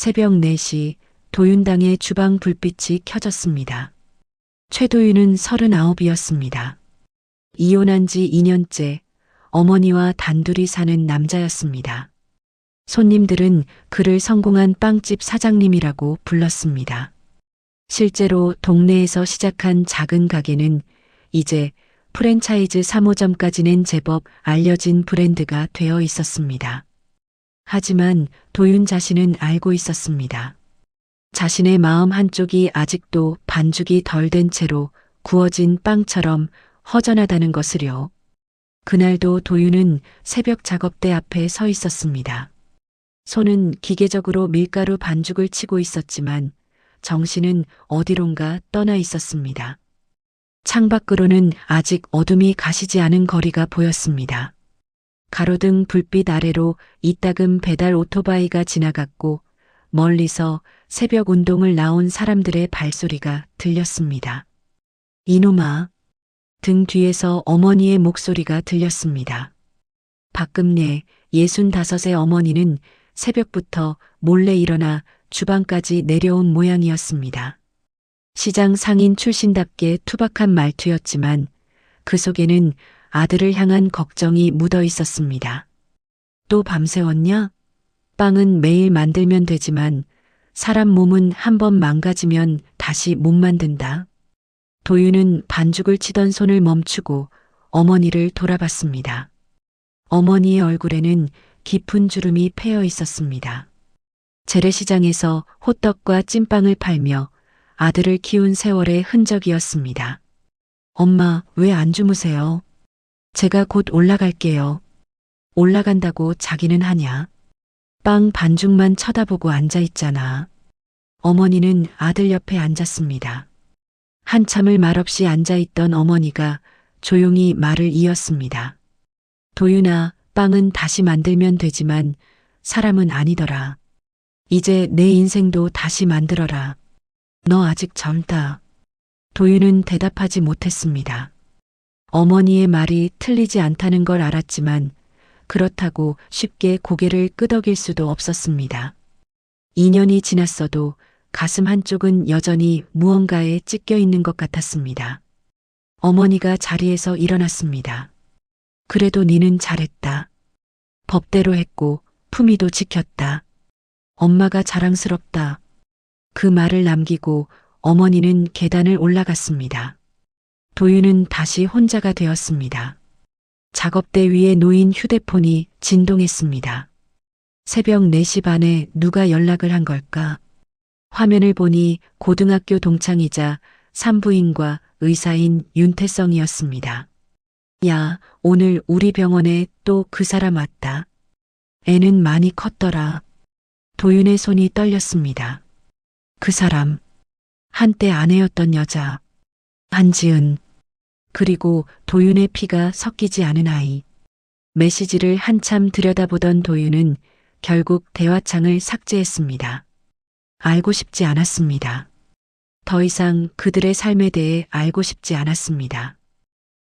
새벽 4시 도윤당의 주방 불빛이 켜졌습니다. 최도윤은 39이었습니다. 이혼한 지 2년째 어머니와 단둘이 사는 남자였습니다. 손님들은 그를 성공한 빵집 사장님이라고 불렀습니다. 실제로 동네에서 시작한 작은 가게는 이제 프랜차이즈 3호점까지 낸 제법 알려진 브랜드가 되어 있었습니다. 하지만 도윤 자신은 알고 있었습니다. 자신의 마음 한쪽이 아직도 반죽이 덜 된 채로 구워진 빵처럼 허전하다는 것을요. 그날도 도윤은 새벽 작업대 앞에 서 있었습니다. 손은 기계적으로 밀가루 반죽을 치고 있었지만 정신은 어디론가 떠나 있었습니다. 창밖으로는 아직 어둠이 가시지 않은 거리가 보였습니다. 가로등 불빛 아래로 이따금 배달 오토바이가 지나갔고 멀리서 새벽 운동을 나온 사람들의 발소리가 들렸습니다. 이놈아. 등 뒤에서 어머니의 목소리가 들렸습니다. 박금례 65의 어머니는 새벽부터 몰래 일어나 주방까지 내려온 모양이었습니다. 시장 상인 출신답게 투박한 말투였지만 그 속에는 아들을 향한 걱정이 묻어 있었습니다. 또 밤새웠냐? 빵은 매일 만들면 되지만 사람 몸은 한번 망가지면 다시 못 만든다. 도윤은 반죽을 치던 손을 멈추고 어머니를 돌아봤습니다. 어머니의 얼굴에는 깊은 주름이 패여 있었습니다. 재래시장에서 호떡과 찐빵을 팔며 아들을 키운 세월의 흔적이었습니다. 엄마, 왜 안 주무세요? 제가 곧 올라갈게요. 올라간다고 자기는 하냐? 빵 반죽만 쳐다보고 앉아있잖아. 어머니는 아들 옆에 앉았습니다. 한참을 말없이 앉아있던 어머니가 조용히 말을 이었습니다. 도윤아, 빵은 다시 만들면 되지만 사람은 아니더라. 이제 내 인생도 다시 만들어라. 너 아직 젊다. 도윤은 대답하지 못했습니다. 어머니의 말이 틀리지 않다는 걸 알았지만 그렇다고 쉽게 고개를 끄덕일 수도 없었습니다. 2년이 지났어도 가슴 한쪽은 여전히 무언가에 찢겨 있는 것 같았습니다. 어머니가 자리에서 일어났습니다. 그래도 니는 잘했다. 법대로 했고 품위도 지켰다. 엄마가 자랑스럽다. 그 말을 남기고 어머니는 계단을 올라갔습니다. 도윤은 다시 혼자가 되었습니다. 작업대 위에 놓인 휴대폰이 진동했습니다. 새벽 4시 반에 누가 연락을 한 걸까? 화면을 보니 고등학교 동창이자 산부인과 의사인 윤태성이었습니다. 야, 오늘 우리 병원에 또 그 사람 왔다. 애는 많이 컸더라. 도윤의 손이 떨렸습니다. 그 사람, 한때 아내였던 여자, 한지은, 그리고 도윤의 피가 섞이지 않은 아이. 메시지를 한참 들여다보던 도윤은 결국 대화창을 삭제했습니다. 알고 싶지 않았습니다. 더 이상 그들의 삶에 대해 알고 싶지 않았습니다.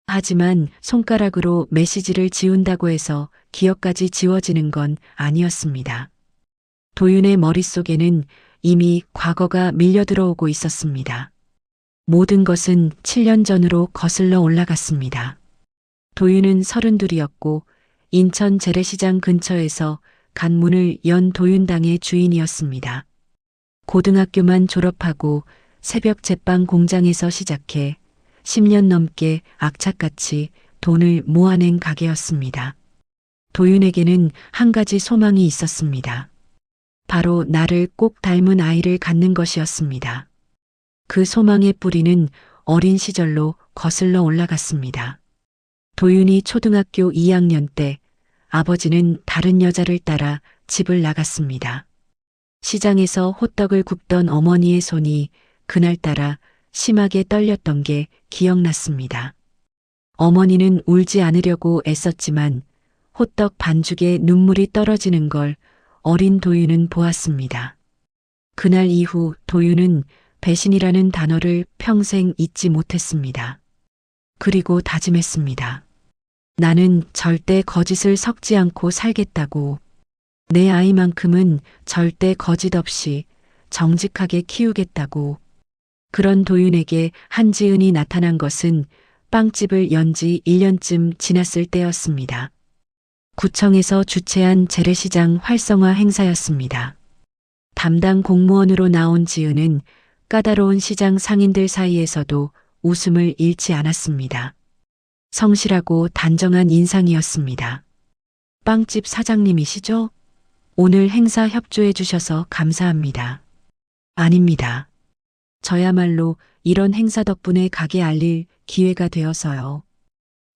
하지만 손가락으로 메시지를 지운다고 해서 기억까지 지워지는 건 아니었습니다. 도윤의 머릿속에는 이미 과거가 밀려들어오고 있었습니다. 모든 것은 7년 전으로 거슬러 올라갔습니다. 도윤은 32이었고 인천 재래시장 근처에서 간문을 연 도윤당의 주인이었습니다. 고등학교만 졸업하고 새벽 제빵 공장에서 시작해 10년 넘게 악착같이 돈을 모아낸 가게였습니다. 도윤에게는 한 가지 소망이 있었습니다. 바로 나를 꼭 닮은 아이를 갖는 것이었습니다. 그 소망의 뿌리는 어린 시절로 거슬러 올라갔습니다. 도윤이 초등학교 2학년 때 아버지는 다른 여자를 따라 집을 나갔습니다. 시장에서 호떡을 굽던 어머니의 손이 그날따라 심하게 떨렸던 게 기억났습니다. 어머니는 울지 않으려고 애썼지만 호떡 반죽에 눈물이 떨어지는 걸 어린 도윤은 보았습니다. 그날 이후 도윤은 배신이라는 단어를 평생 잊지 못했습니다. 그리고 다짐했습니다. 나는 절대 거짓을 섞지 않고 살겠다고. 내 아이만큼은 절대 거짓 없이 정직하게 키우겠다고. 그런 도윤에게 한지은이 나타난 것은 빵집을 연 지 1년쯤 지났을 때였습니다. 구청에서 주최한 재래시장 활성화 행사였습니다. 담당 공무원으로 나온 지은은 까다로운 시장 상인들 사이에서도 웃음을 잃지 않았습니다. 성실하고 단정한 인상이었습니다. 빵집 사장님이시죠? 오늘 행사 협조해 주셔서 감사합니다. 아닙니다. 저야말로 이런 행사 덕분에 가게 알릴 기회가 되어서요.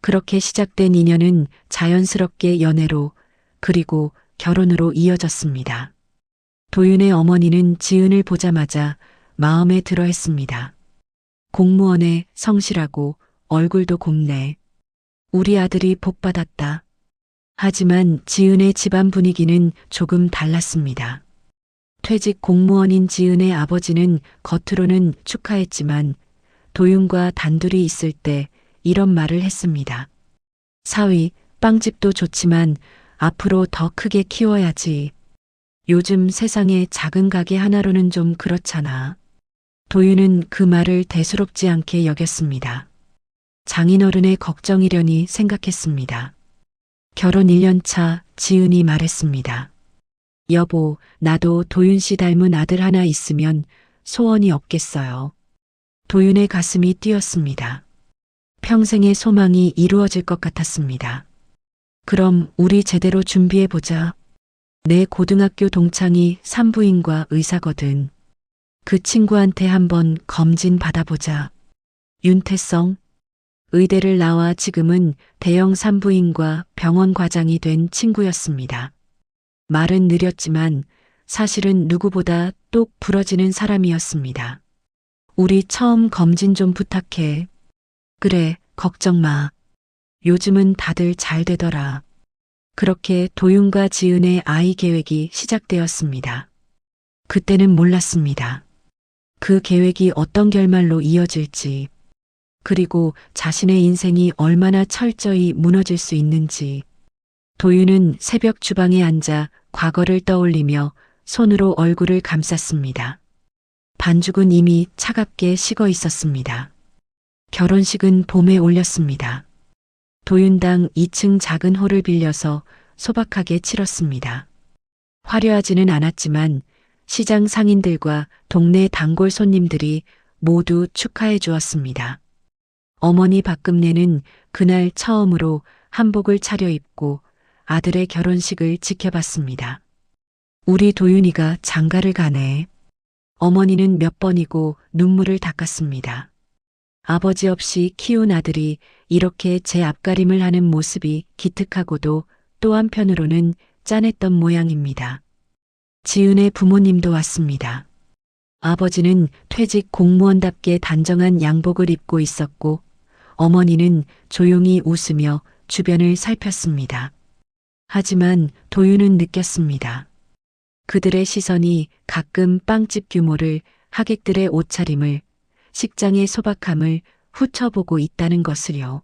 그렇게 시작된 인연은 자연스럽게 연애로 그리고 결혼으로 이어졌습니다. 도윤의 어머니는 지은을 보자마자 마음에 들어 했습니다. 공무원에 성실하고 얼굴도 곱네. 우리 아들이 복받았다. 하지만 지은의 집안 분위기는 조금 달랐습니다. 퇴직 공무원인 지은의 아버지는 겉으로는 축하했지만 도윤과 단둘이 있을 때 이런 말을 했습니다. 사위, 빵집도 좋지만 앞으로 더 크게 키워야지. 요즘 세상에 작은 가게 하나로는 좀 그렇잖아. 도윤은 그 말을 대수롭지 않게 여겼습니다. 장인어른의 걱정이려니 생각했습니다. 결혼 1년 차 지은이 말했습니다. 여보, 나도 도윤 씨 닮은 아들 하나 있으면 소원이 없겠어요. 도윤의 가슴이 뛰었습니다. 평생의 소망이 이루어질 것 같았습니다. 그럼 우리 제대로 준비해보자. 내 고등학교 동창이 산부인과 의사거든. 그 친구한테 한번 검진 받아보자. 윤태성, 의대를 나와 지금은 대형 산부인과 병원 과장이 된 친구였습니다. 말은 느렸지만 사실은 누구보다 똑 부러지는 사람이었습니다. 우리 처음 검진 좀 부탁해. 그래, 걱정 마. 요즘은 다들 잘 되더라. 그렇게 도윤과 지은의 아이 계획이 시작되었습니다. 그때는 몰랐습니다. 그 계획이 어떤 결말로 이어질지, 그리고 자신의 인생이 얼마나 철저히 무너질 수 있는지. 도윤은 새벽 주방에 앉아 과거를 떠올리며 손으로 얼굴을 감쌌습니다. 반죽은 이미 차갑게 식어 있었습니다. 결혼식은 봄에 올렸습니다. 도윤당 2층 작은 홀을 빌려서 소박하게 치렀습니다. 화려하지는 않았지만 시장 상인들과 동네 단골 손님들이 모두 축하해 주었습니다. 어머니 박금내는 그날 처음으로 한복을 차려입고 아들의 결혼식을 지켜봤습니다. 우리 도윤이가 장가를 가네. 어머니는 몇 번이고 눈물을 닦았습니다. 아버지 없이 키운 아들이 이렇게 제 앞가림을 하는 모습이 기특하고도 또 한편으로는 짠했던 모양입니다. 지은의 부모님도 왔습니다. 아버지는 퇴직 공무원답게 단정한 양복을 입고 있었고 어머니는 조용히 웃으며 주변을 살폈습니다. 하지만 도윤은 느꼈습니다. 그들의 시선이 가끔 빵집 규모를, 하객들의 옷차림을, 식장의 소박함을 훑어보고 있다는 것을요.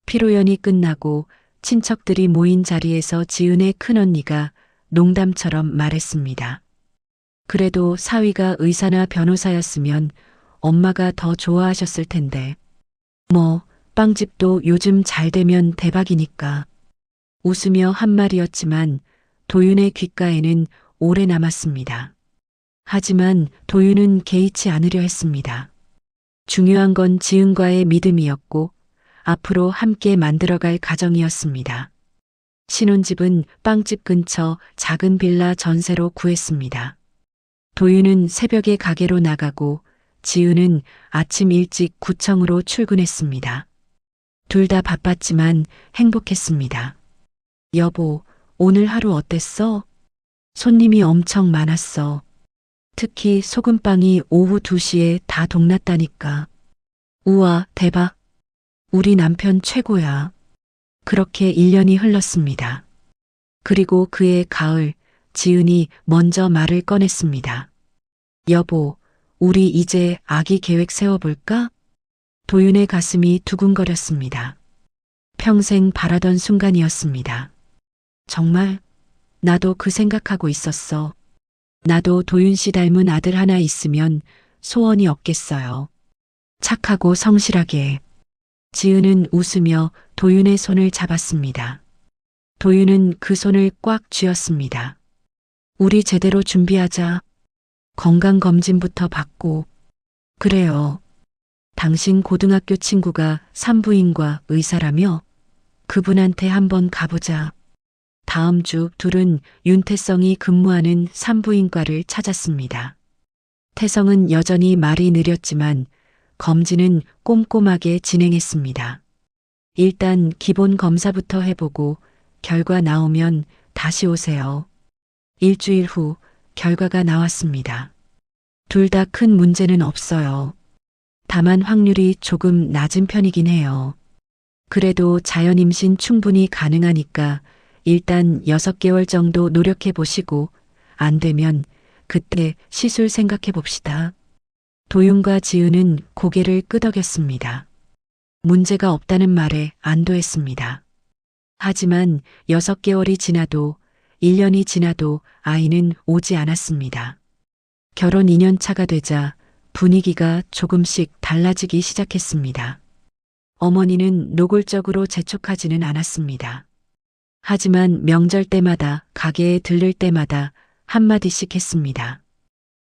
피로연이 끝나고 친척들이 모인 자리에서 지은의 큰언니가 농담처럼 말했습니다. 그래도 사위가 의사나 변호사였으면 엄마가 더 좋아하셨을 텐데. 뭐, 빵집도 요즘 잘 되면 대박이니까. 웃으며 한 말이었지만 도윤의 귓가에는 오래 남았습니다. 하지만 도윤은 개의치 않으려 했습니다. 중요한 건 지은과의 믿음이었고 앞으로 함께 만들어갈 가정이었습니다. 신혼집은 빵집 근처 작은 빌라 전세로 구했습니다. 도윤은 새벽에 가게로 나가고 지은은 아침 일찍 구청으로 출근했습니다. 둘 다 바빴지만 행복했습니다. 여보, 오늘 하루 어땠어? 손님이 엄청 많았어. 특히 소금빵이 오후 2시에 다 동났다니까. 우와, 대박. 우리 남편 최고야. 그렇게 1년이 흘렀습니다. 그리고 그해 가을, 지은이 먼저 말을 꺼냈습니다. 여보, 우리 이제 아기 계획 세워볼까? 도윤의 가슴이 두근거렸습니다. 평생 바라던 순간이었습니다. 정말? 나도 그 생각하고 있었어. 나도 도윤 씨 닮은 아들 하나 있으면 소원이 없겠어요. 착하고 성실하게. 지은은 웃으며 도윤의 손을 잡았습니다. 도윤은 그 손을 꽉 쥐었습니다. 우리 제대로 준비하자. 건강검진부터 받고. 그래요. 당신 고등학교 친구가 산부인과 의사라며? 그분한테 한번 가보자. 다음 주 둘은 윤태성이 근무하는 산부인과를 찾았습니다. 태성은 여전히 말이 느렸지만 검진은 꼼꼼하게 진행했습니다. 일단 기본 검사부터 해보고 결과 나오면 다시 오세요. 일주일 후 결과가 나왔습니다. 둘 다 큰 문제는 없어요. 다만 확률이 조금 낮은 편이긴 해요. 그래도 자연 임신 충분히 가능하니까 일단 6개월 정도 노력해 보시고 안 되면 그때 시술 생각해 봅시다. 도윤과 지은은 고개를 끄덕였습니다. 문제가 없다는 말에 안도했습니다. 하지만 6개월이 지나도 1년이 지나도 아이는 오지 않았습니다. 결혼 2년 차가 되자 분위기가 조금씩 달라지기 시작했습니다. 어머니는 노골적으로 재촉하지는 않았습니다. 하지만 명절 때마다 가게에 들를 때마다 한마디씩 했습니다.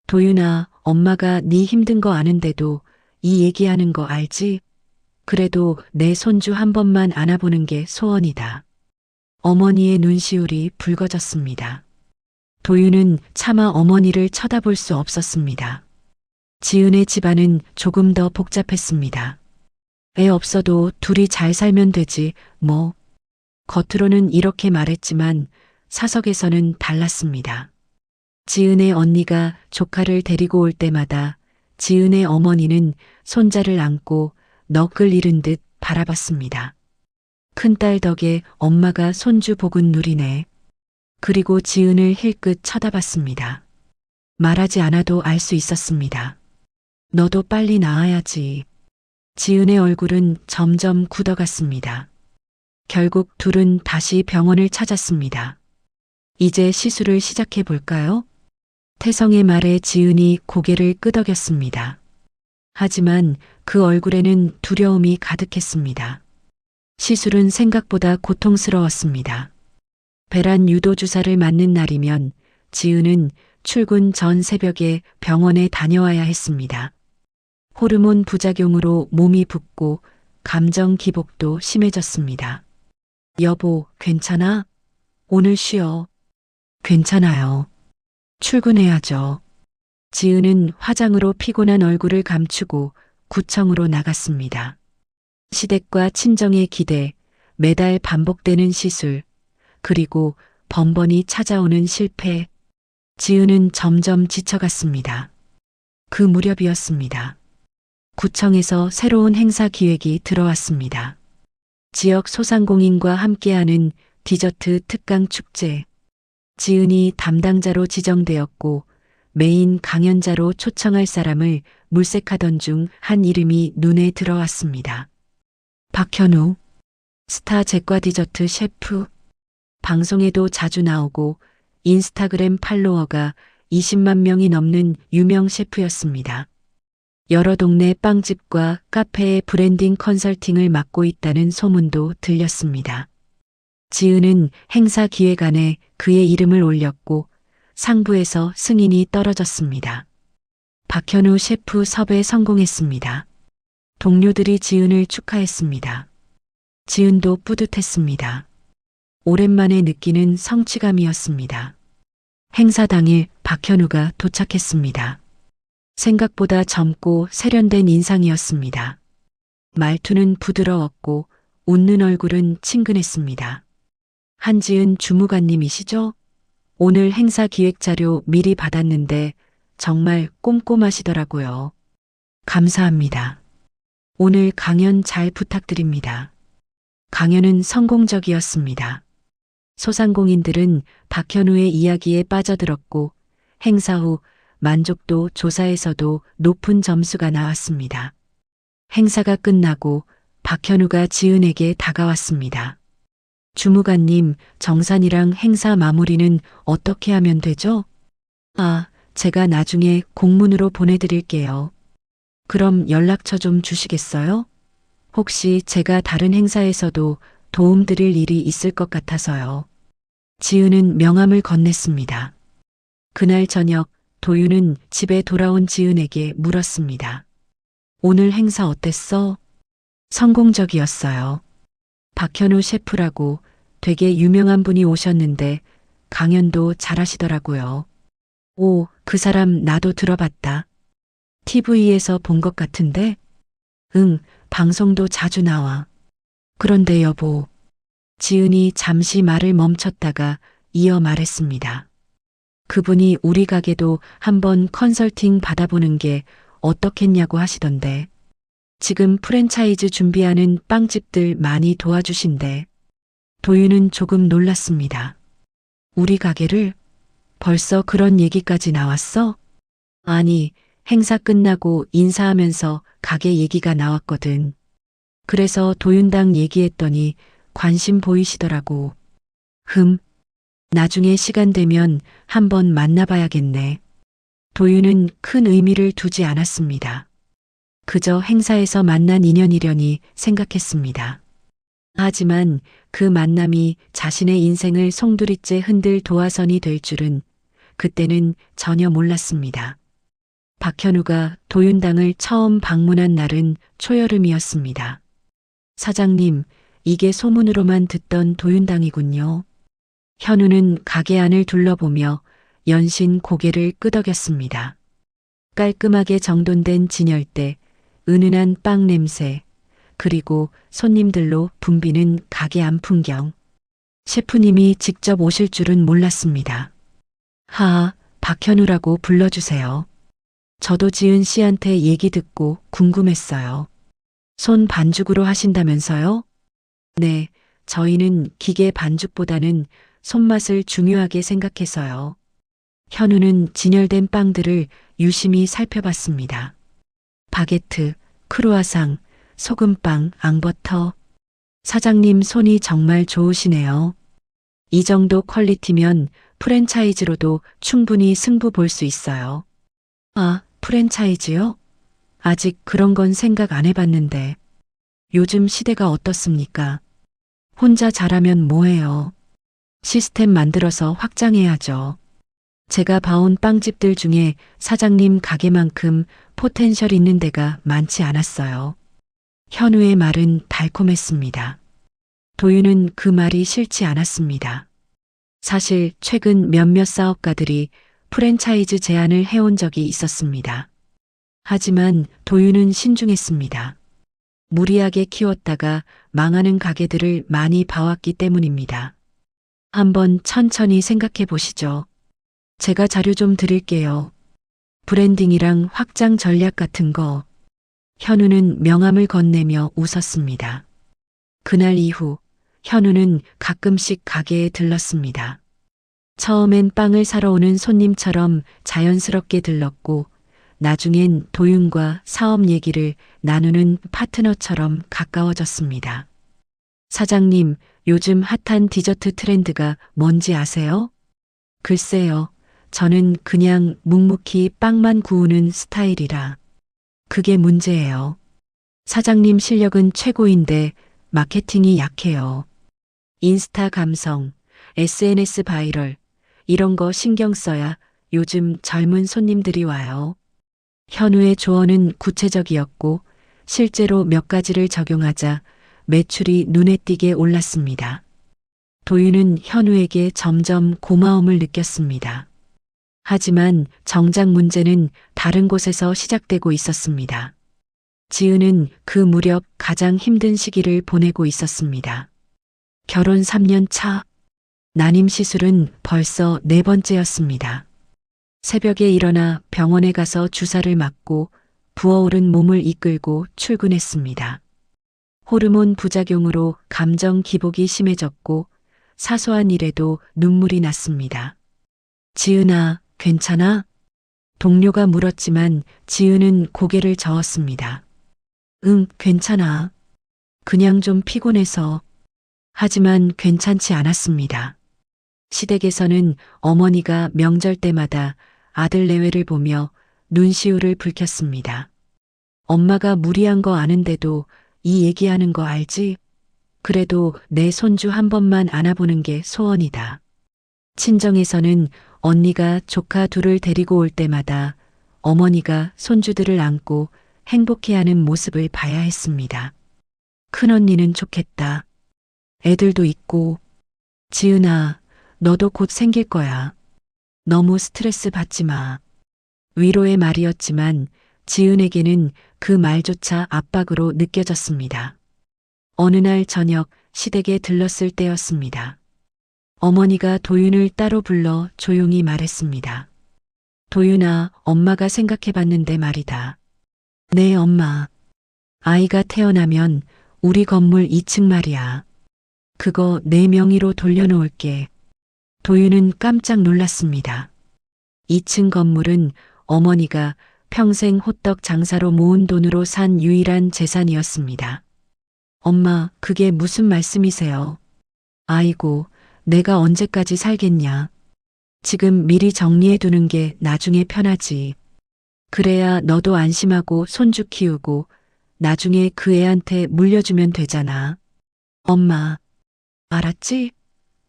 도윤아, 엄마가 네 힘든 거 아는데도 이 얘기하는 거 알지? 그래도 내 손주 한 번만 안아보는 게 소원이다. 어머니의 눈시울이 붉어졌습니다. 도윤은 차마 어머니를 쳐다볼 수 없었습니다. 지은의 집안은 조금 더 복잡했습니다. 애 없어도 둘이 잘 살면 되지, 뭐. 겉으로는 이렇게 말했지만 사석에서는 달랐습니다. 지은의 언니가 조카를 데리고 올 때마다 지은의 어머니는 손자를 안고 넋을 잃은 듯 바라봤습니다. 큰딸 덕에 엄마가 손주 복은 누리네. 그리고 지은을 힐끗 쳐다봤습니다. 말하지 않아도 알 수 있었습니다. 너도 빨리 나아야지. 지은의 얼굴은 점점 굳어갔습니다. 결국 둘은 다시 병원을 찾았습니다. 이제 시술을 시작해 볼까요? 태성의 말에 지은이 고개를 끄덕였습니다. 하지만 그 얼굴에는 두려움이 가득했습니다. 시술은 생각보다 고통스러웠습니다. 배란 유도 주사를 맞는 날이면 지은은 출근 전 새벽에 병원에 다녀와야 했습니다. 호르몬 부작용으로 몸이 붓고 감정 기복도 심해졌습니다. 여보, 괜찮아? 오늘 쉬어. 괜찮아요. 출근해야죠. 지은은 화장으로 피곤한 얼굴을 감추고 구청으로 나갔습니다. 시댁과 친정의 기대, 매달 반복되는 시술, 그리고 번번이 찾아오는 실패. 지은은 점점 지쳐갔습니다. 그 무렵이었습니다. 구청에서 새로운 행사 기획이 들어왔습니다. 지역 소상공인과 함께하는 디저트 특강 축제. 지은이 담당자로 지정되었고 메인 강연자로 초청할 사람을 물색하던 중 한 이름이 눈에 들어왔습니다. 박현우, 스타 제과 디저트 셰프. 방송에도 자주 나오고 인스타그램 팔로워가 20만 명이 넘는 유명 셰프였습니다. 여러 동네 빵집과 카페의 브랜딩 컨설팅을 맡고 있다는 소문도 들렸습니다. 지은은 행사 기획안에 그의 이름을 올렸고 상부에서 승인이 떨어졌습니다. 박현우 셰프 섭외 성공했습니다. 동료들이 지은을 축하했습니다. 지은도 뿌듯했습니다. 오랜만에 느끼는 성취감이었습니다. 행사 당일 박현우가 도착했습니다. 생각보다 젊고 세련된 인상이었습니다. 말투는 부드러웠고 웃는 얼굴은 친근했습니다. 한지은 주무관님이시죠? 오늘 행사 기획 자료 미리 받았는데 정말 꼼꼼하시더라고요. 감사합니다. 오늘 강연 잘 부탁드립니다. 강연은 성공적이었습니다. 소상공인들은 박현우의 이야기에 빠져들었고 행사 후 만족도 조사에서도 높은 점수가 나왔습니다. 행사가 끝나고 박현우가 지은에게 다가왔습니다. 주무관님, 정산이랑 행사 마무리는 어떻게 하면 되죠? 아, 제가 나중에 공문으로 보내드릴게요. 그럼 연락처 좀 주시겠어요? 혹시 제가 다른 행사에서도 도움드릴 일이 있을 것 같아서요. 지은은 명함을 건넸습니다. 그날 저녁 도윤은 집에 돌아온 지은에게 물었습니다. 오늘 행사 어땠어? 성공적이었어요. 박현우 셰프라고 되게 유명한 분이 오셨는데 강연도 잘하시더라고요. 오, 그 사람 나도 들어봤다. TV에서 본 것 같은데? 응, 방송도 자주 나와. 그런데 여보, 지은이 잠시 말을 멈췄다가 이어 말했습니다. 그분이 우리 가게도 한번 컨설팅 받아보는 게 어떻겠냐고 하시던데. 지금 프랜차이즈 준비하는 빵집들 많이 도와주신대. 도윤은 조금 놀랐습니다. 우리 가게를? 벌써 그런 얘기까지 나왔어? 아니, 행사 끝나고 인사하면서 가게 얘기가 나왔거든. 그래서 도윤당 얘기했더니 관심 보이시더라고. 나중에 시간 되면 한번 만나봐야겠네. 도윤은 큰 의미를 두지 않았습니다. 그저 행사에서 만난 인연이려니 생각했습니다. 하지만 그 만남이 자신의 인생을 송두리째 흔들 도화선이 될 줄은 그때는 전혀 몰랐습니다. 박현우가 도윤당을 처음 방문한 날은 초여름이었습니다. 사장님, 이게 소문으로만 듣던 도윤당이군요. 현우는 가게 안을 둘러보며 연신 고개를 끄덕였습니다. 깔끔하게 정돈된 진열대, 은은한 빵 냄새, 그리고 손님들로 붐비는 가게 안 풍경. 셰프님이 직접 오실 줄은 몰랐습니다. 박현우라고 불러주세요. 저도 지은 씨한테 얘기 듣고 궁금했어요. 손 반죽으로 하신다면서요? 네, 저희는 기계 반죽보다는 손맛을 중요하게 생각해서요. 현우는 진열된 빵들을 유심히 살펴봤습니다. 바게트, 크루아상, 소금빵, 앙버터. 사장님 손이 정말 좋으시네요. 이 정도 퀄리티면 프랜차이즈로도 충분히 승부 볼 수 있어요. 아, 프랜차이즈요? 아직 그런 건 생각 안 해봤는데. 요즘 시대가 어떻습니까? 혼자 잘하면 뭐해요? 시스템 만들어서 확장해야죠. 제가 봐온 빵집들 중에 사장님 가게만큼 포텐셜 있는 데가 많지 않았어요. 현우의 말은 달콤했습니다. 도윤은 그 말이 싫지 않았습니다. 사실 최근 몇몇 사업가들이 프랜차이즈 제안을 해온 적이 있었습니다. 하지만 도윤은 신중했습니다. 무리하게 키웠다가 망하는 가게들을 많이 봐왔기 때문입니다. 한번 천천히 생각해 보시죠. 제가 자료 좀 드릴게요. 브랜딩이랑 확장 전략 같은 거. 현우는 명함을 건네며 웃었습니다. 그날 이후 현우는 가끔씩 가게에 들렀습니다. 처음엔 빵을 사러 오는 손님처럼 자연스럽게 들렀고 나중엔 도윤과 사업 얘기를 나누는 파트너처럼 가까워졌습니다. 사장님, 요즘 핫한 디저트 트렌드가 뭔지 아세요? 글쎄요. 저는 그냥 묵묵히 빵만 구우는 스타일이라. 그게 문제예요. 사장님 실력은 최고인데 마케팅이 약해요. 인스타 감성, SNS 바이럴, 이런 거 신경 써야 요즘 젊은 손님들이 와요. 현우의 조언은 구체적이었고 실제로 몇 가지를 적용하자 매출이 눈에 띄게 올랐습니다. 도윤은 현우에게 점점 고마움을 느꼈습니다. 하지만 정작 문제는 다른 곳에서 시작되고 있었습니다. 지은은 그 무렵 가장 힘든 시기를 보내고 있었습니다. 결혼 3년 차, 난임 시술은 벌써 4번째였습니다. 새벽에 일어나 병원에 가서 주사를 맞고 부어오른 몸을 이끌고 출근했습니다. 호르몬 부작용으로 감정 기복이 심해졌고 사소한 일에도 눈물이 났습니다. 지은아, 괜찮아? 동료가 물었지만 지은은 고개를 저었습니다. 응, 괜찮아. 그냥 좀 피곤해서. 하지만 괜찮지 않았습니다. 시댁에서는 어머니가 명절 때마다 아들 내외를 보며 눈시울을 붉혔습니다. 엄마가 무리한 거 아는데도 이 얘기하는 거 알지? 그래도 내 손주 한 번만 안아보는 게 소원이다. 친정에서는 언니가 조카 둘을 데리고 올 때마다 어머니가 손주들을 안고 행복해하는 모습을 봐야 했습니다. 큰언니는 좋겠다. 애들도 있고. 지은아, 너도 곧 생길 거야. 너무 스트레스 받지 마. 위로의 말이었지만 지은에게는 그 말조차 압박으로 느껴졌습니다. 어느 날 저녁 시댁에 들렀을 때였습니다. 어머니가 도윤을 따로 불러 조용히 말했습니다. 도윤아, 엄마가 생각해봤는데 말이다. 네, 엄마. 아이가 태어나면 우리 건물 2층 말이야. 그거 내 명의로 돌려놓을게. 도윤은 깜짝 놀랐습니다. 2층 건물은 어머니가 평생 호떡 장사로 모은 돈으로 산 유일한 재산이었습니다. 엄마, 그게 무슨 말씀이세요? 아이고, 내가 언제까지 살겠냐. 지금 미리 정리해 두는 게 나중에 편하지. 그래야 너도 안심하고 손주 키우고 나중에 그 애한테 물려주면 되잖아. 엄마, 알았지?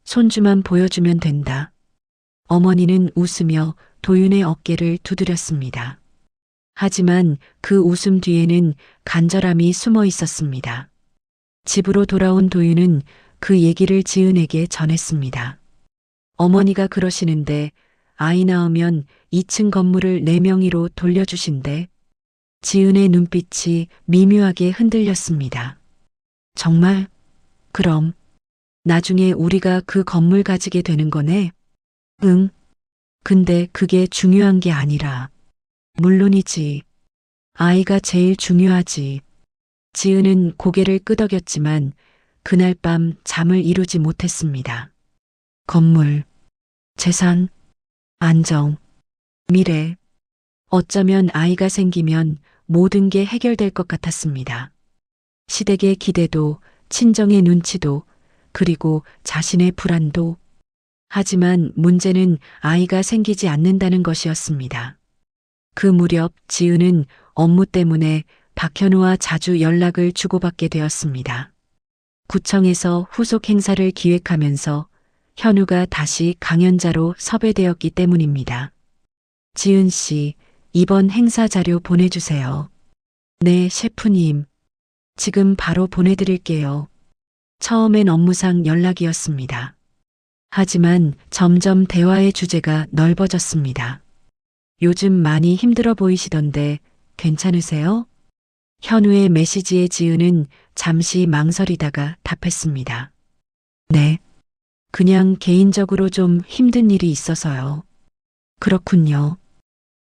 손주만 보여주면 된다. 어머니는 웃으며 도윤의 어깨를 두드렸습니다. 하지만 그 웃음 뒤에는 간절함이 숨어 있었습니다. 집으로 돌아온 도윤은 그 얘기를 지은에게 전했습니다. 어머니가 그러시는데 아이 낳으면 2층 건물을 내 명의로 돌려주신대. 지은의 눈빛이 미묘하게 흔들렸습니다. 정말? 그럼 나중에 우리가 그 건물 가지게 되는 거네? 응. 근데 그게 중요한 게 아니라. 물론이지. 아이가 제일 중요하지. 지은은 고개를 끄덕였지만 그날 밤 잠을 이루지 못했습니다. 건물, 재산, 안정, 미래. 어쩌면 아이가 생기면 모든 게 해결될 것 같았습니다. 시댁의 기대도, 친정의 눈치도, 그리고 자신의 불안도. 하지만 문제는 아이가 생기지 않는다는 것이었습니다. 그 무렵 지은은 업무 때문에 박현우와 자주 연락을 주고받게 되었습니다. 구청에서 후속 행사를 기획하면서 현우가 다시 강연자로 섭외되었기 때문입니다. 지은 씨, 이번 행사 자료 보내주세요. 네, 셰프님. 지금 바로 보내드릴게요. 처음엔 업무상 연락이었습니다. 하지만 점점 대화의 주제가 넓어졌습니다. 요즘 많이 힘들어 보이시던데 괜찮으세요? 현우의 메시지에 지은은 잠시 망설이다가 답했습니다. 네. 그냥 개인적으로 좀 힘든 일이 있어서요. 그렇군요.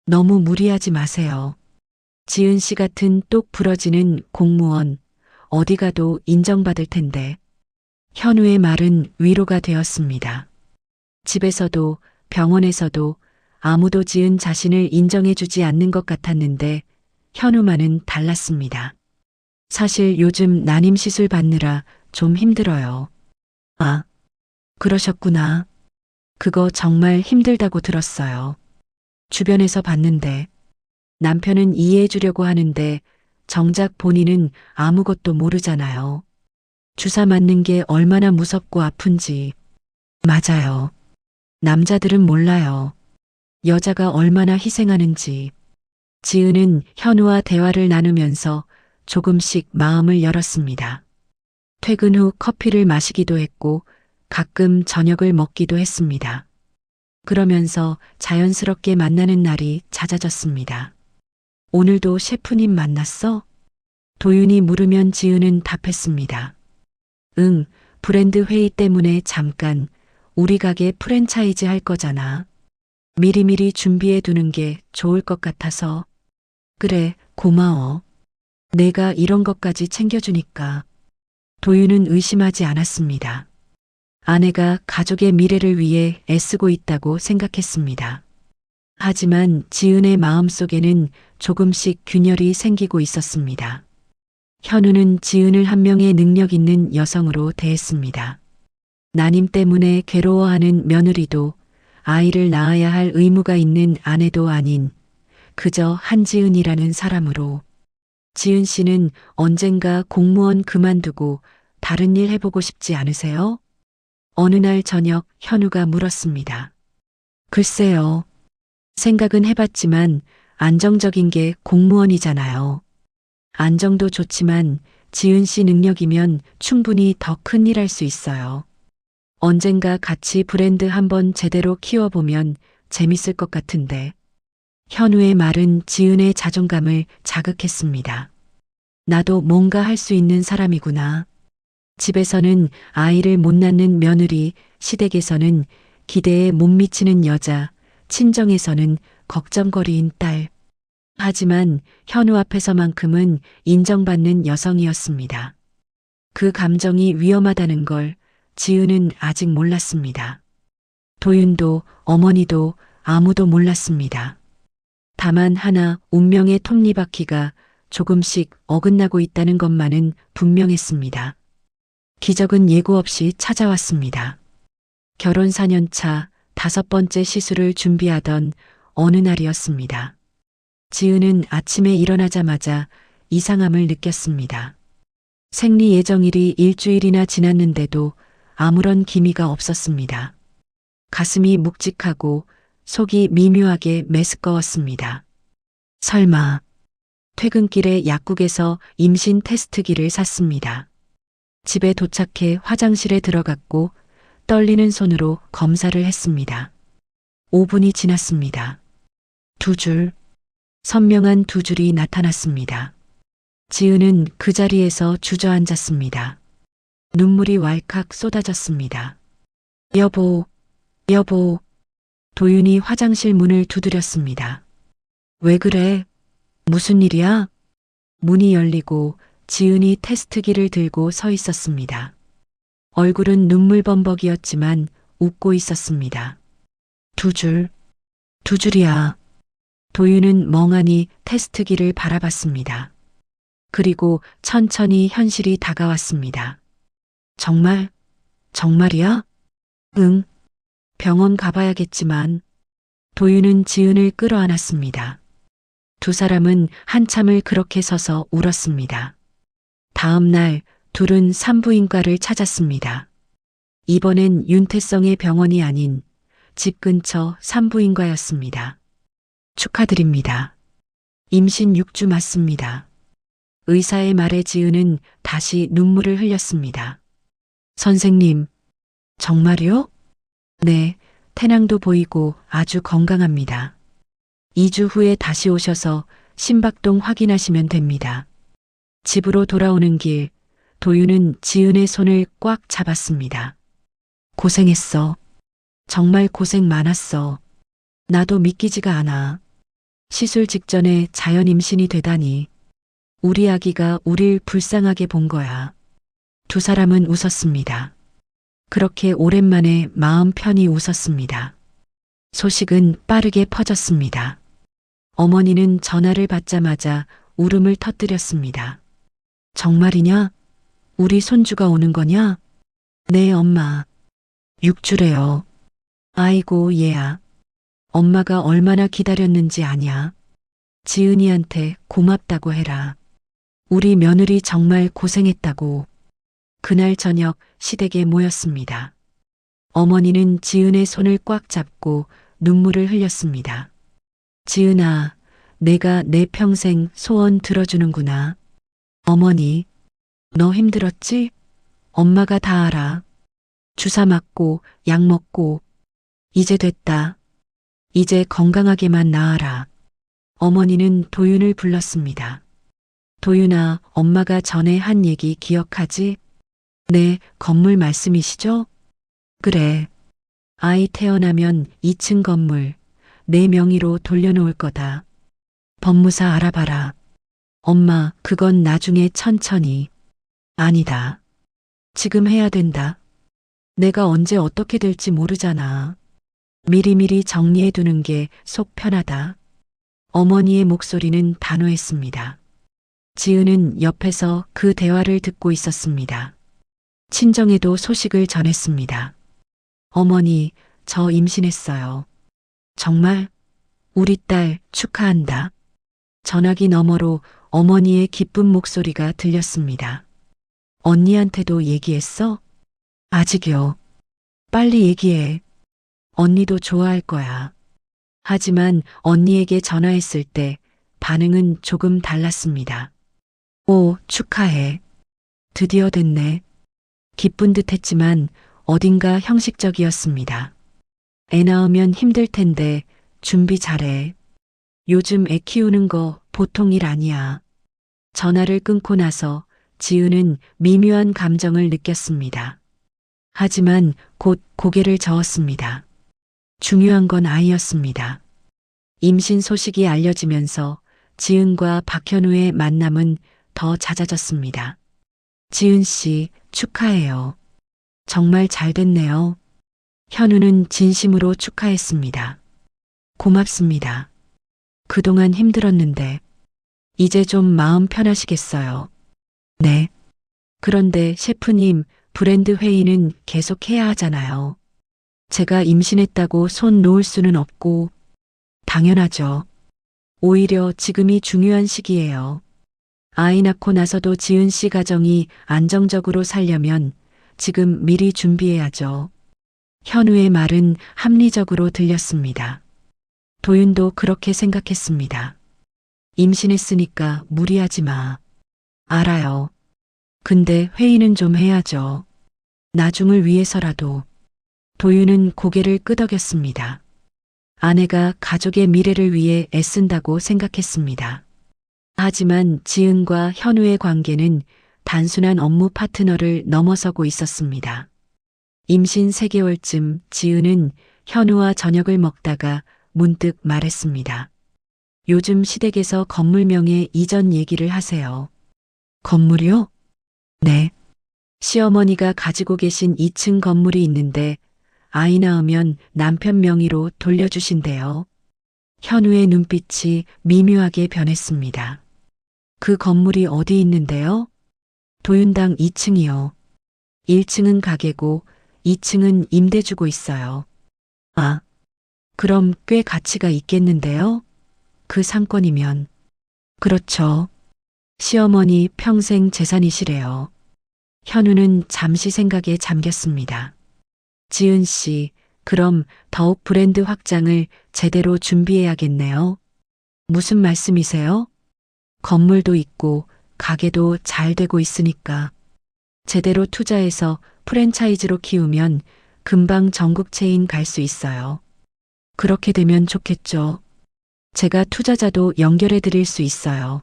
너무 무리하지 마세요. 지은 씨 같은 똑 부러지는 공무원, 어디 가도 인정받을 텐데. 현우의 말은 위로가 되었습니다. 집에서도 병원에서도 아무도 지은 자신을 인정해주지 않는 것 같았는데 현우만은 달랐습니다. 사실 요즘 난임 시술 받느라 좀 힘들어요. 아, 그러셨구나. 그거 정말 힘들다고 들었어요. 주변에서 봤는데 남편은 이해해 주려고 하는데 정작 본인은 아무것도 모르잖아요. 주사 맞는 게 얼마나 무섭고 아픈지. 맞아요. 남자들은 몰라요. 여자가 얼마나 희생하는지. 지은은 현우와 대화를 나누면서 조금씩 마음을 열었습니다. 퇴근 후 커피를 마시기도 했고 가끔 저녁을 먹기도 했습니다. 그러면서 자연스럽게 만나는 날이 잦아졌습니다. 오늘도 셰프님 만났어? 도윤이 물으면 지은은 답했습니다. 응, 브랜드 회의 때문에 잠깐 우리 가게 프랜차이즈 할 거잖아. 미리미리 준비해 두는 게 좋을 것 같아서. 그래, 고마워. 내가 이런 것까지 챙겨주니까. 도윤은 의심하지 않았습니다. 아내가 가족의 미래를 위해 애쓰고 있다고 생각했습니다. 하지만 지은의 마음속에는 조금씩 균열이 생기고 있었습니다. 현우는 지은을 한 명의 능력 있는 여성으로 대했습니다. 난임 때문에 괴로워하는 며느리도 아이를 낳아야 할 의무가 있는 아내도 아닌 그저 한지은이라는 사람으로. 지은 씨는 언젠가 공무원 그만두고 다른 일 해보고 싶지 않으세요? 어느 날 저녁 현우가 물었습니다. 글쎄요. 생각은 해봤지만 안정적인 게 공무원이잖아요. 안정도 좋지만 지은 씨 능력이면 충분히 더 큰 일 할 수 있어요. 언젠가 같이 브랜드 한번 제대로 키워보면 재밌을 것 같은데. 현우의 말은 지은의 자존감을 자극했습니다. 나도 뭔가 할 수 있는 사람이구나. 집에서는 아이를 못 낳는 며느리, 시댁에서는 기대에 못 미치는 여자, 친정에서는 걱정거리인 딸. 하지만 현우 앞에서만큼은 인정받는 여성이었습니다. 그 감정이 위험하다는 걸 지은은 아직 몰랐습니다. 도윤도 어머니도 아무도 몰랐습니다. 다만 하나 운명의 톱니바퀴가 조금씩 어긋나고 있다는 것만은 분명했습니다. 기적은 예고 없이 찾아왔습니다. 결혼 4년 차 5번째 시술을 준비하던 어느 날이었습니다. 지은은 아침에 일어나자마자 이상함을 느꼈습니다. 생리 예정일이 일주일이나 지났는데도 아무런 기미가 없었습니다. 가슴이 묵직하고 속이 미묘하게 메스꺼웠습니다. 설마. 퇴근길에 약국에서 임신 테스트기를 샀습니다. 집에 도착해 화장실에 들어갔고 떨리는 손으로 검사를 했습니다. 5분이 지났습니다. 2줄. 선명한 2줄이 나타났습니다. 지은은 그 자리에서 주저앉았습니다. 눈물이 왈칵 쏟아졌습니다. 여보, 여보. 도윤이 화장실 문을 두드렸습니다. 왜 그래? 무슨 일이야? 문이 열리고 지은이 테스트기를 들고 서 있었습니다. 얼굴은 눈물범벅이었지만 웃고 있었습니다. 2줄, 2줄이야. 도윤은 멍하니 테스트기를 바라봤습니다. 그리고 천천히 현실이 다가왔습니다. 정말? 정말이야? 응. 병원 가봐야겠지만. 도윤은 지은을 끌어안았습니다. 두 사람은 한참을 그렇게 서서 울었습니다. 다음 날 둘은 산부인과를 찾았습니다. 이번엔 윤태성의 병원이 아닌 집 근처 산부인과였습니다. 축하드립니다. 임신 6주 맞습니다. 의사의 말에 지은은 다시 눈물을 흘렸습니다. 선생님, 정말요? 네, 태낭도 보이고 아주 건강합니다. 2주 후에 다시 오셔서 심박동 확인하시면 됩니다. 집으로 돌아오는 길, 도윤은 지은의 손을 꽉 잡았습니다. 고생했어. 정말 고생 많았어. 나도 믿기지가 않아. 시술 직전에 자연 임신이 되다니. 우리 아기가 우릴 불쌍하게 본 거야. 두 사람은 웃었습니다. 그렇게 오랜만에 마음 편히 웃었습니다. 소식은 빠르게 퍼졌습니다. 어머니는 전화를 받자마자 울음을 터뜨렸습니다. 정말이냐? 우리 손주가 오는 거냐? 네, 엄마. 6주래요. 아이고, 얘야. 엄마가 얼마나 기다렸는지 아냐? 지은이한테 고맙다고 해라. 우리 며느리 정말 고생했다고. 그날 저녁 시댁에 모였습니다. 어머니는 지은의 손을 꽉 잡고 눈물을 흘렸습니다. 지은아, 내가 내 평생 소원 들어주는구나. 어머니, 너 힘들었지? 엄마가 다 알아. 주사 맞고 약 먹고 이제 됐다. 이제 건강하게만 나아라. 어머니는 도윤을 불렀습니다. 도윤아, 엄마가 전에 한 얘기 기억하지? 네, 건물 말씀이시죠? 그래. 아이 태어나면 2층 건물 내 명의로 돌려놓을 거다. 법무사 알아봐라. 엄마, 그건 나중에 천천히. 아니다. 지금 해야 된다. 내가 언제 어떻게 될지 모르잖아. 미리미리 정리해두는 게 속 편하다. 어머니의 목소리는 단호했습니다. 지은은 옆에서 그 대화를 듣고 있었습니다. 친정에도 소식을 전했습니다. 어머니, 저 임신했어요. 정말? 우리 딸 축하한다. 전화기 너머로 어머니의 기쁜 목소리가 들렸습니다. 언니한테도 얘기했어? 아직요. 빨리 얘기해. 언니도 좋아할 거야. 하지만 언니에게 전화했을 때 반응은 조금 달랐습니다. 오, 축하해. 드디어 됐네. 기쁜 듯 했지만 어딘가 형식적이었습니다. 애 낳으면 힘들 텐데 준비 잘해. 요즘 애 키우는 거 보통 일 아니야. 전화를 끊고 나서 지은은 미묘한 감정을 느꼈습니다. 하지만 곧 고개를 저었습니다. 중요한 건 아이였습니다. 임신 소식이 알려지면서 지은과 박현우의 만남은 더 잦아졌습니다. 지은 씨, 축하해요. 정말 잘 됐네요. 현우는 진심으로 축하했습니다. 고맙습니다. 그동안 힘들었는데, 이제 좀 마음 편하시겠어요. 네. 그런데 셰프님, 브랜드 회의는 계속 해야 하잖아요. 제가 임신했다고 손 놓을 수는 없고, 당연하죠. 오히려 지금이 중요한 시기예요. 아이 낳고 나서도 지은 씨 가정이 안정적으로 살려면 지금 미리 준비해야죠. 현우의 말은 합리적으로 들렸습니다. 도윤도 그렇게 생각했습니다. 임신했으니까 무리하지 마. 알아요. 근데 회의는 좀 해야죠. 나중을 위해서라도. 도윤은 고개를 끄덕였습니다. 아내가 가족의 미래를 위해 애쓴다고 생각했습니다. 하지만 지은과 현우의 관계는 단순한 업무 파트너를 넘어서고 있었습니다. 임신 3개월쯤 지은은 현우와 저녁을 먹다가 문득 말했습니다. 요즘 시댁에서 건물명의 이전 얘기를 하세요. 건물이요? 네. 시어머니가 가지고 계신 2층 건물이 있는데 아이 낳으면 남편 명의로 돌려주신대요. 현우의 눈빛이 미묘하게 변했습니다. 그 건물이 어디 있는데요? 도윤당 2층이요. 1층은 가게고 2층은 임대 주고 있어요. 아, 그럼 꽤 가치가 있겠는데요? 그 상권이면. 그렇죠. 시어머니 평생 재산이시래요. 현우는 잠시 생각에 잠겼습니다. 지은 씨, 그럼 더욱 브랜드 확장을 제대로 준비해야겠네요. 무슨 말씀이세요? 건물도 있고 가게도 잘 되고 있으니까. 제대로 투자해서 프랜차이즈로 키우면 금방 전국 체인 갈 수 있어요. 그렇게 되면 좋겠죠. 제가 투자자도 연결해 드릴 수 있어요.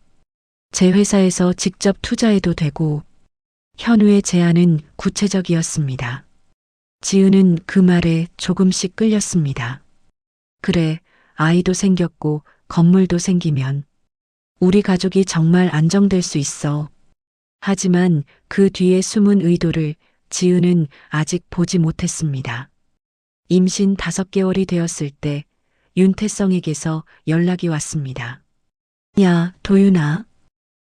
제 회사에서 직접 투자해도 되고. 현우의 제안은 구체적이었습니다. 지은은 그 말에 조금씩 끌렸습니다. 그래, 아이도 생겼고 건물도 생기면 우리 가족이 정말 안정될 수 있어. 하지만 그 뒤에 숨은 의도를 지은은 아직 보지 못했습니다. 임신 5개월이 되었을 때 윤태성에게서 연락이 왔습니다. 야, 도윤아.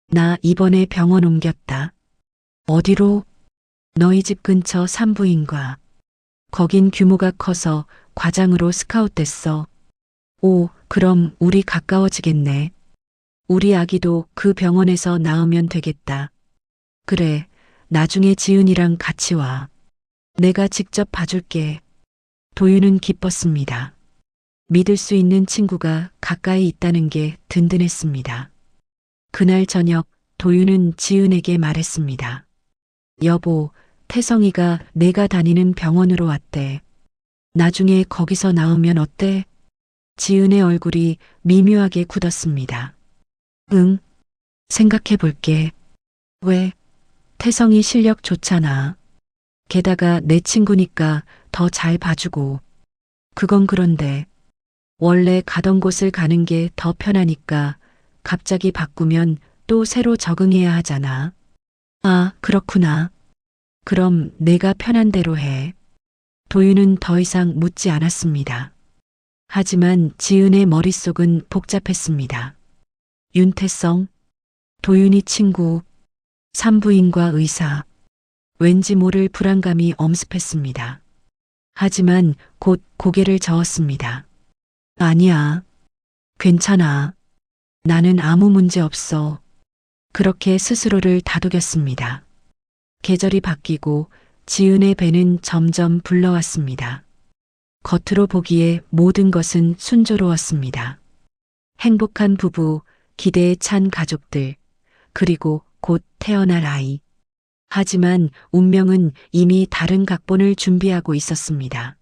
나 이번에 병원 옮겼다. 어디로? 너희 집 근처 산부인과. 거긴 규모가 커서 과장으로 스카웃됐어. 오, 그럼 우리 가까워지겠네. 우리 아기도 그 병원에서 낳으면 되겠다. 그래, 나중에 지은이랑 같이 와. 내가 직접 봐줄게. 도윤은 기뻤습니다. 믿을 수 있는 친구가 가까이 있다는 게 든든했습니다. 그날 저녁 도윤은 지은에게 말했습니다. 여보, 태성이가 내가 다니는 병원으로 왔대. 나중에 거기서 나오면 어때? 지은의 얼굴이 미묘하게 굳었습니다. 응, 생각해 볼게. 왜? 태성이 실력 좋잖아. 게다가 내 친구니까 더 잘 봐주고. 그건 그런데 원래 가던 곳을 가는 게 더 편하니까 갑자기 바꾸면 또 새로 적응해야 하잖아. 아, 그렇구나. 그럼 내가 편한 대로 해. 도윤은 더 이상 묻지 않았습니다. 하지만 지은의 머릿속은 복잡했습니다. 윤태성? 도윤이 친구, 산부인과 의사. 왠지 모를 불안감이 엄습했습니다. 하지만 곧 고개를 저었습니다. 아니야. 괜찮아. 나는 아무 문제 없어. 그렇게 스스로를 다독였습니다. 계절이 바뀌고 지은의 배는 점점 불러왔습니다. 겉으로 보기에 모든 것은 순조로웠습니다. 행복한 부부, 기대에 찬 가족들, 그리고 곧 태어날 아이. 하지만 운명은 이미 다른 각본을 준비하고 있었습니다.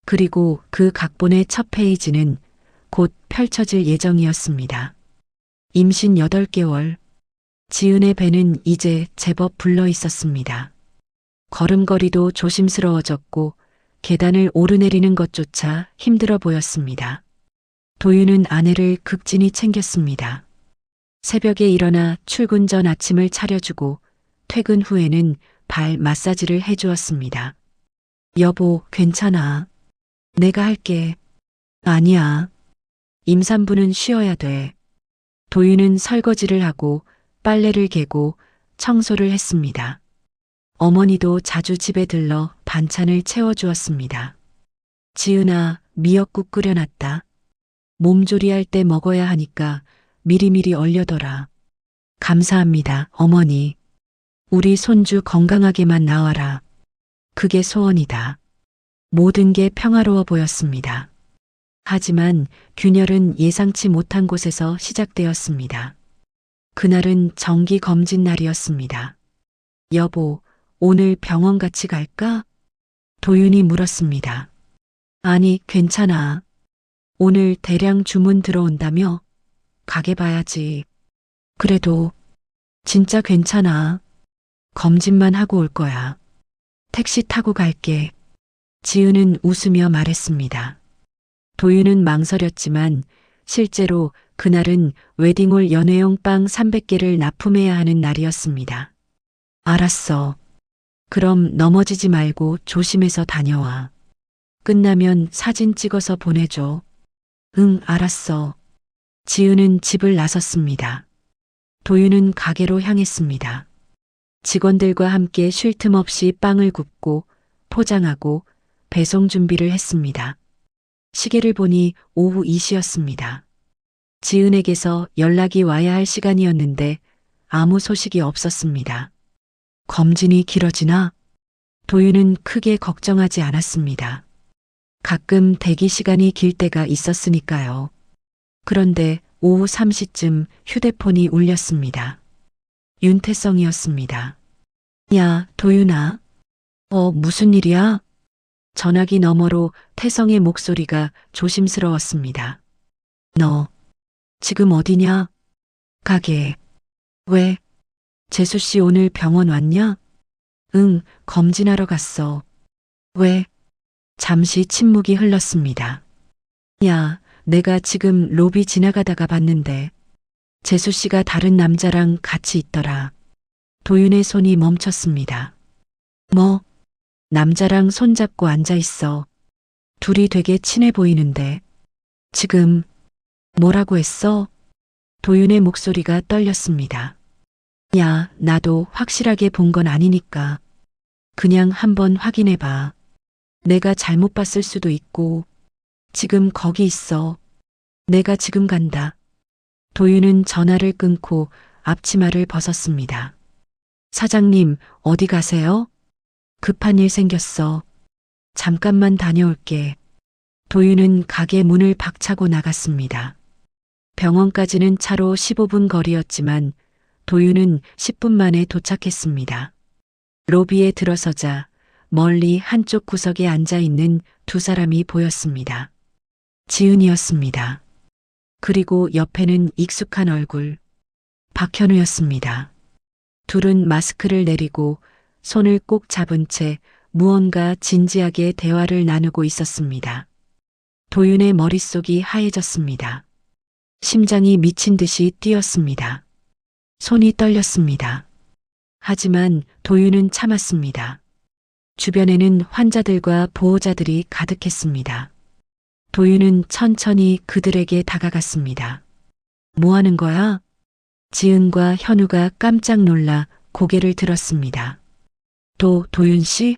그리고 그 각본의 첫 페이지는 곧 펼쳐질 예정이었습니다. 임신 8개월. 지은의 배는 이제 제법 불러 있었습니다. 걸음걸이도 조심스러워졌고 계단을 오르내리는 것조차 힘들어 보였습니다. 도윤은 아내를 극진히 챙겼습니다. 새벽에 일어나 출근 전 아침을 차려주고 퇴근 후에는 발 마사지를 해주었습니다. 여보, 괜찮아. 내가 할게. 아니야. 임산부는 쉬어야 돼. 도윤은 설거지를 하고 빨래를 개고 청소를 했습니다. 어머니도 자주 집에 들러 반찬을 채워주었습니다. 지은아, 미역국 끓여놨다. 몸조리할 때 먹어야 하니까 미리미리 얼려둬라. 감사합니다, 어머니. 우리 손주 건강하게만 나와라. 그게 소원이다. 모든 게 평화로워 보였습니다. 하지만 균열은 예상치 못한 곳에서 시작되었습니다. 그날은 정기 검진 날이었습니다. 여보, 오늘 병원 같이 갈까? 도윤이 물었습니다. 아니, 괜찮아. 오늘 대량 주문 들어온다며? 가게 봐야지. 그래도 진짜 괜찮아. 검진만 하고 올 거야. 택시 타고 갈게. 지은은 웃으며 말했습니다. 도윤은 망설였지만 실제로 그날은 웨딩홀 연회용 빵 300개를 납품해야 하는 날이었습니다. 알았어. 그럼 넘어지지 말고 조심해서 다녀와. 끝나면 사진 찍어서 보내줘. 응, 알았어. 지은은 집을 나섰습니다. 도윤은 가게로 향했습니다. 직원들과 함께 쉴 틈 없이 빵을 굽고 포장하고 배송 준비를 했습니다. 시계를 보니 오후 2시였습니다. 지은에게서 연락이 와야 할 시간이었는데 아무 소식이 없었습니다. 검진이 길어지나? 도윤은 크게 걱정하지 않았습니다. 가끔 대기 시간이 길 때가 있었으니까요. 그런데 오후 3시쯤 휴대폰이 울렸습니다. 윤태성이었습니다. 야, 도윤아. 무슨 일이야? 전화기 너머로 태성의 목소리가 조심스러웠습니다. 너 지금 어디냐? 가게. 왜? 재수 씨 오늘 병원 왔냐? 응, 검진하러 갔어. 왜? 잠시 침묵이 흘렀습니다. 야, 내가 지금 로비 지나가다가 봤는데 재수 씨가 다른 남자랑 같이 있더라. 도윤의 손이 멈췄습니다. 뭐? 남자랑 손잡고 앉아 있어. 둘이 되게 친해 보이는데. 지금 뭐라고 했어? 도윤의 목소리가 떨렸습니다. 야, 나도 확실하게 본 건 아니니까. 그냥 한번 확인해 봐. 내가 잘못 봤을 수도 있고. 지금 거기 있어. 내가 지금 간다. 도윤은 전화를 끊고 앞치마를 벗었습니다. 사장님, 어디 가세요? 급한 일 생겼어. 잠깐만 다녀올게. 도윤은 가게 문을 박차고 나갔습니다. 병원까지는 차로 15분 거리였지만 도윤은 10분 만에 도착했습니다. 로비에 들어서자 멀리 한쪽 구석에 앉아 있는 두 사람이 보였습니다. 지은이었습니다. 그리고 옆에는 익숙한 얼굴, 박현우였습니다. 둘은 마스크를 내리고 손을 꼭 잡은 채 무언가 진지하게 대화를 나누고 있었습니다. 도윤의 머릿속이 하얘졌습니다. 심장이 미친 듯이 뛰었습니다. 손이 떨렸습니다. 하지만 도윤은 참았습니다. 주변에는 환자들과 보호자들이 가득했습니다. 도윤은 천천히 그들에게 다가갔습니다. 뭐 하는 거야? 지은과 현우가 깜짝 놀라 고개를 들었습니다. 도윤 씨?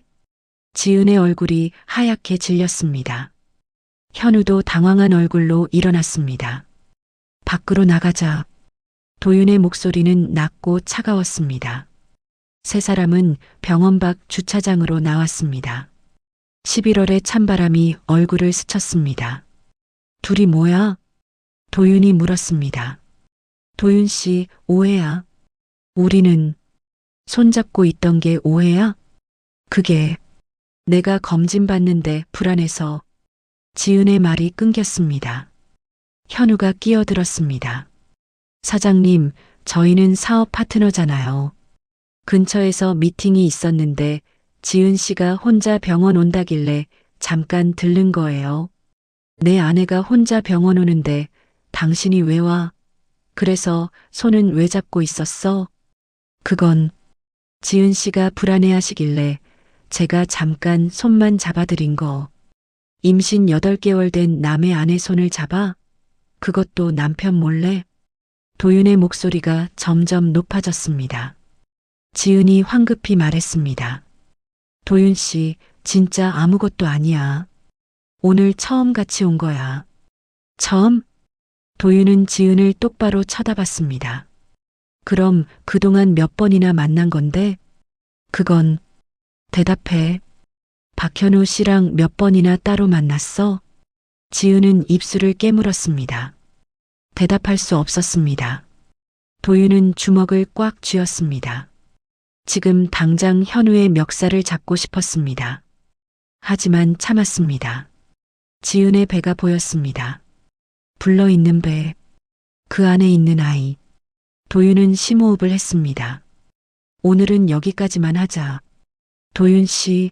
지은의 얼굴이 하얗게 질렸습니다. 현우도 당황한 얼굴로 일어났습니다. 밖으로 나가자. 도윤의 목소리는 낮고 차가웠습니다. 세 사람은 병원 밖 주차장으로 나왔습니다. 11월의 찬바람이 얼굴을 스쳤습니다. 둘이 뭐야? 도윤이 물었습니다. 도윤 씨, 오해야. 우리는 손잡고 있던 게 오해야? 그게 내가 검진 받는데 불안해서. 지은의 말이 끊겼습니다. 현우가 끼어들었습니다. 사장님, 저희는 사업 파트너잖아요. 근처에서 미팅이 있었는데 지은 씨가 혼자 병원 온다길래 잠깐 들른 거예요. 내 아내가 혼자 병원 오는데 당신이 왜 와? 그래서 손은 왜 잡고 있었어? 그건 지은 씨가 불안해하시길래 제가 잠깐 손만 잡아드린 거. 임신 8개월 된 남의 아내 손을 잡아? 그것도 남편 몰래? 도윤의 목소리가 점점 높아졌습니다. 지은이 황급히 말했습니다. 도윤 씨, 진짜 아무것도 아니야. 오늘 처음 같이 온 거야. 처음? 도윤은 지은을 똑바로 쳐다봤습니다. 그럼 그동안 몇 번이나 만난 건데? 그건 대답해. 박현우 씨랑 몇 번이나 따로 만났어? 지은은 입술을 깨물었습니다. 대답할 수 없었습니다. 도윤은 주먹을 꽉 쥐었습니다. 지금 당장 현우의 멱살을 잡고 싶었습니다. 하지만 참았습니다. 지은의 배가 보였습니다. 불러있는 배, 그 안에 있는 아이. 도윤은 심호흡을 했습니다. 오늘은 여기까지만 하자. 도윤 씨,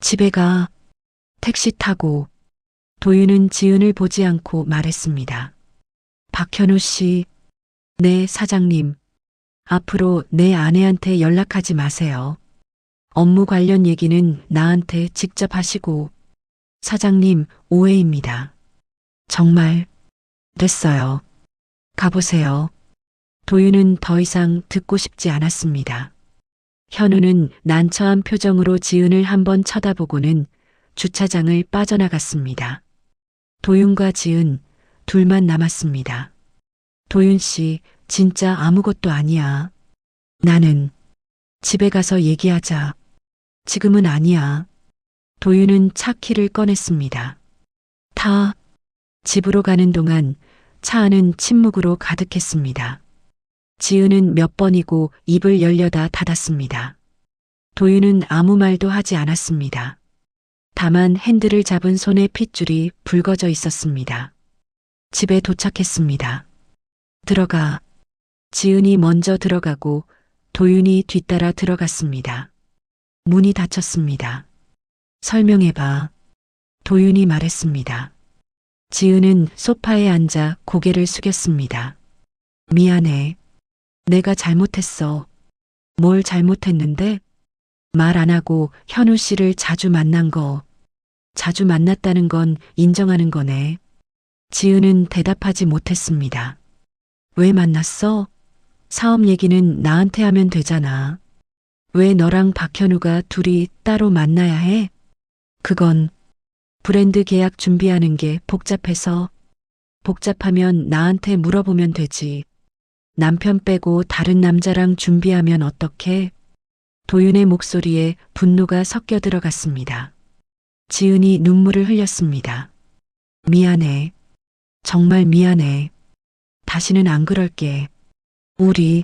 집에 가. 택시 타고. 도윤은 지은을 보지 않고 말했습니다. 박현우 씨, 네, 사장님. 앞으로 내 아내한테 연락하지 마세요. 업무 관련 얘기는 나한테 직접 하시고. 사장님, 오해입니다. 정말. 됐어요. 가보세요. 도윤은 더 이상 듣고 싶지 않았습니다. 현우는 난처한 표정으로 지은을 한번 쳐다보고는 주차장을 빠져나갔습니다. 도윤과 지은, 둘만 남았습니다. 도윤 씨, 진짜 아무것도 아니야. 나는 집에 가서 얘기하자. 지금은 아니야. 도윤은 차 키를 꺼냈습니다. 타. 집으로 가는 동안 차 안은 침묵으로 가득했습니다. 지은은 몇 번이고 입을 열려다 닫았습니다. 도윤은 아무 말도 하지 않았습니다. 다만 핸들을 잡은 손의 핏줄이 붉어져 있었습니다. 집에 도착했습니다. 들어가. 지은이 먼저 들어가고 도윤이 뒤따라 들어갔습니다. 문이 닫혔습니다. 설명해봐. 도윤이 말했습니다. 지은은 소파에 앉아 고개를 숙였습니다. 미안해. 내가 잘못했어. 뭘 잘못했는데? 말 안 하고 현우 씨를 자주 만난 거. 자주 만났다는 건 인정하는 거네. 지은은 대답하지 못했습니다. 왜 만났어? 사업 얘기는 나한테 하면 되잖아. 왜 너랑 박현우가 둘이 따로 만나야 해? 그건 브랜드 계약 준비하는 게 복잡해서. 복잡하면 나한테 물어보면 되지. 남편 빼고 다른 남자랑 준비하면 어떡해? 도윤의 목소리에 분노가 섞여 들어갔습니다. 지은이 눈물을 흘렸습니다. 미안해. 정말 미안해. 다시는 안 그럴게. 우리.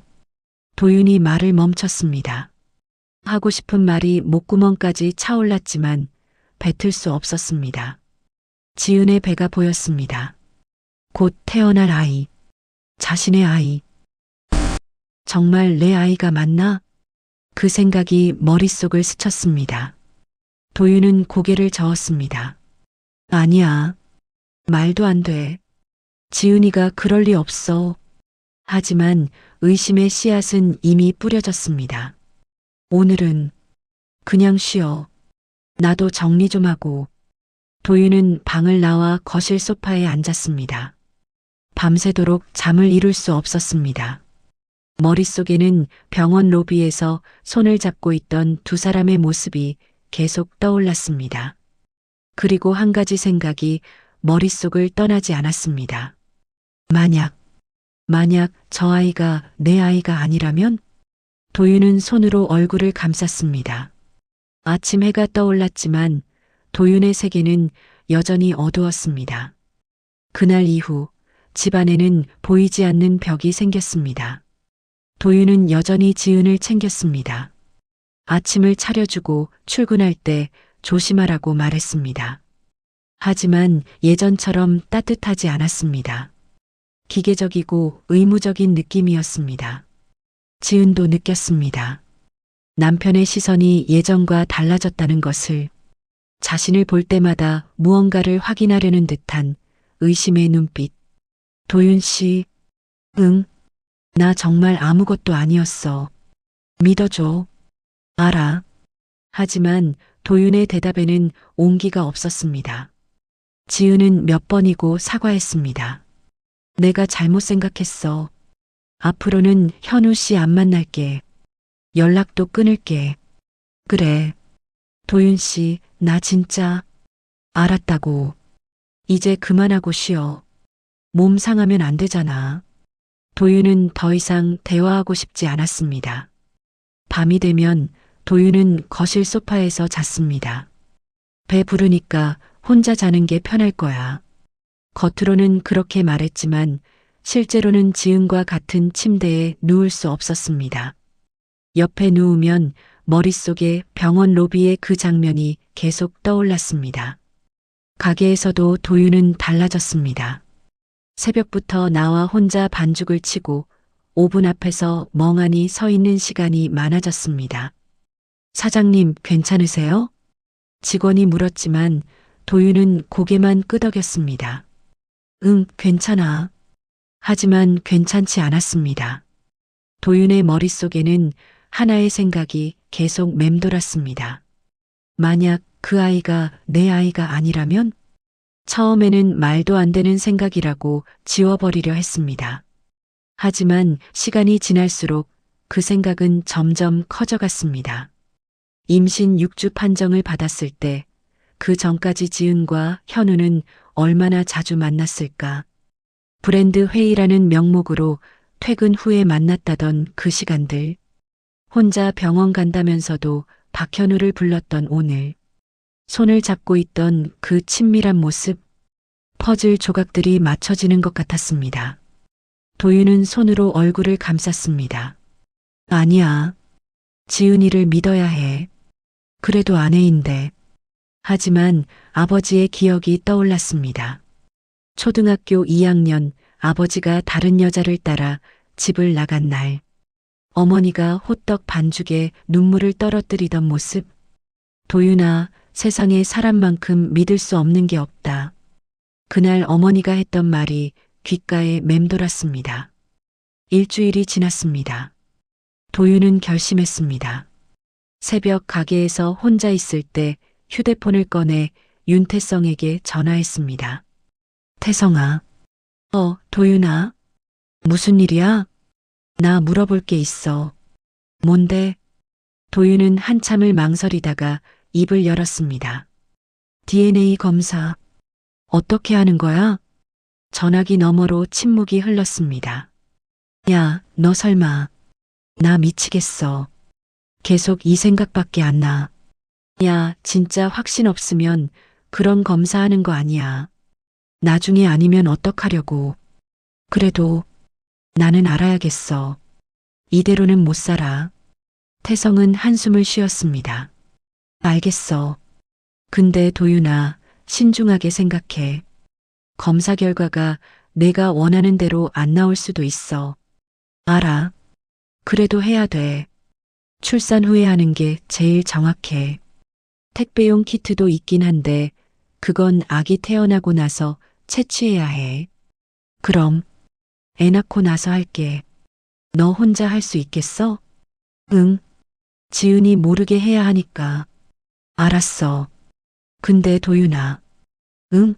도윤이 말을 멈췄습니다. 하고 싶은 말이 목구멍까지 차올랐지만 뱉을 수 없었습니다. 지은의 배가 보였습니다. 곧 태어날 아이. 자신의 아이. 정말 내 아이가 맞나? 그 생각이 머릿속을 스쳤습니다. 도윤은 고개를 저었습니다. 아니야. 말도 안 돼. 지은이가 그럴 리 없어. 하지만 의심의 씨앗은 이미 뿌려졌습니다. 오늘은 그냥 쉬어. 나도 정리 좀 하고. 도윤은 방을 나와 거실 소파에 앉았습니다. 밤새도록 잠을 이룰 수 없었습니다. 머릿속에는 병원 로비에서 손을 잡고 있던 두 사람의 모습이 계속 떠올랐습니다. 그리고 한 가지 생각이 머릿속을 떠나지 않았습니다. 만약 저 아이가 내 아이가 아니라면? 도윤은 손으로 얼굴을 감쌌습니다. 아침 해가 떠올랐지만 도윤의 세계는 여전히 어두웠습니다. 그날 이후 집안에는 보이지 않는 벽이 생겼습니다. 도윤은 여전히 지은을 챙겼습니다. 아침을 차려주고 출근할 때 조심하라고 말했습니다. 하지만 예전처럼 따뜻하지 않았습니다. 기계적이고 의무적인 느낌이었습니다. 지은도 느꼈습니다. 남편의 시선이 예전과 달라졌다는 것을, 자신을 볼 때마다 무언가를 확인하려는 듯한 의심의 눈빛. 도윤 씨, 응, 나 정말 아무것도 아니었어. 믿어줘. 알아. 하지만 도윤의 대답에는 온기가 없었습니다. 지은은 몇 번이고 사과했습니다. 내가 잘못 생각했어. 앞으로는 현우 씨 안 만날게. 연락도 끊을게. 그래. 도윤 씨, 나 진짜 알았다고. 이제 그만하고 쉬어. 몸 상하면 안 되잖아. 도윤은 더 이상 대화하고 싶지 않았습니다. 밤이 되면 도윤은 거실 소파에서 잤습니다. 배 부르니까 혼자 자는 게 편할 거야. 겉으로는 그렇게 말했지만 실제로는 지은과 같은 침대에 누울 수 없었습니다. 옆에 누우면 머릿속에 병원 로비의 그 장면이 계속 떠올랐습니다. 가게에서도 도윤은 달라졌습니다. 새벽부터 나와 혼자 반죽을 치고 오븐 앞에서 멍하니 서 있는 시간이 많아졌습니다. 사장님, 괜찮으세요? 직원이 물었지만 도윤은 고개만 끄덕였습니다. 응, 괜찮아. 하지만 괜찮지 않았습니다. 도윤의 머릿속에는 하나의 생각이 계속 맴돌았습니다. 만약 그 아이가 내 아이가 아니라면? 처음에는 말도 안 되는 생각이라고 지워버리려 했습니다. 하지만 시간이 지날수록 그 생각은 점점 커져갔습니다. 임신 6주 판정을 받았을 때 그 전까지 지은과 현우는 얼마나 자주 만났을까. 브랜드 회의라는 명목으로 퇴근 후에 만났다던 그 시간들. 혼자 병원 간다면서도 박현우를 불렀던 오늘. 손을 잡고 있던 그 친밀한 모습. 퍼즐 조각들이 맞춰지는 것 같았습니다. 도윤은 손으로 얼굴을 감쌌습니다. 아니야. 지은이를 믿어야 해. 그래도 아내인데. 하지만 아버지의 기억이 떠올랐습니다. 초등학교 2학년 아버지가 다른 여자를 따라 집을 나간 날. 어머니가 호떡 반죽에 눈물을 떨어뜨리던 모습. 도윤아, 세상에 사람만큼 믿을 수 없는 게 없다. 그날 어머니가 했던 말이 귓가에 맴돌았습니다. 일주일이 지났습니다. 도윤은 결심했습니다. 새벽 가게에서 혼자 있을 때 휴대폰을 꺼내 윤태성에게 전화했습니다. 태성아. 도윤아. 무슨 일이야? 나 물어볼 게 있어. 뭔데? 도윤은 한참을 망설이다가 입을 열었습니다. DNA 검사. 어떻게 하는 거야? 전화기 너머로 침묵이 흘렀습니다. 야, 너 설마. 나 미치겠어. 계속 이 생각밖에 안 나. 야, 진짜 확신 없으면 그런 검사하는 거 아니야. 나중에 아니면 어떡하려고. 그래도 나는 알아야겠어. 이대로는 못 살아. 태성은 한숨을 쉬었습니다. 알겠어. 근데 도윤아, 신중하게 생각해. 검사 결과가 내가 원하는 대로 안 나올 수도 있어. 알아. 그래도 해야 돼. 출산 후에 하는 게 제일 정확해. 택배용 키트도 있긴 한데 그건 아기 태어나고 나서 채취해야 해. 그럼 애 낳고 나서 할게. 너 혼자 할 수 있겠어? 응. 지은이 모르게 해야 하니까. 알았어. 근데 도윤아. 응?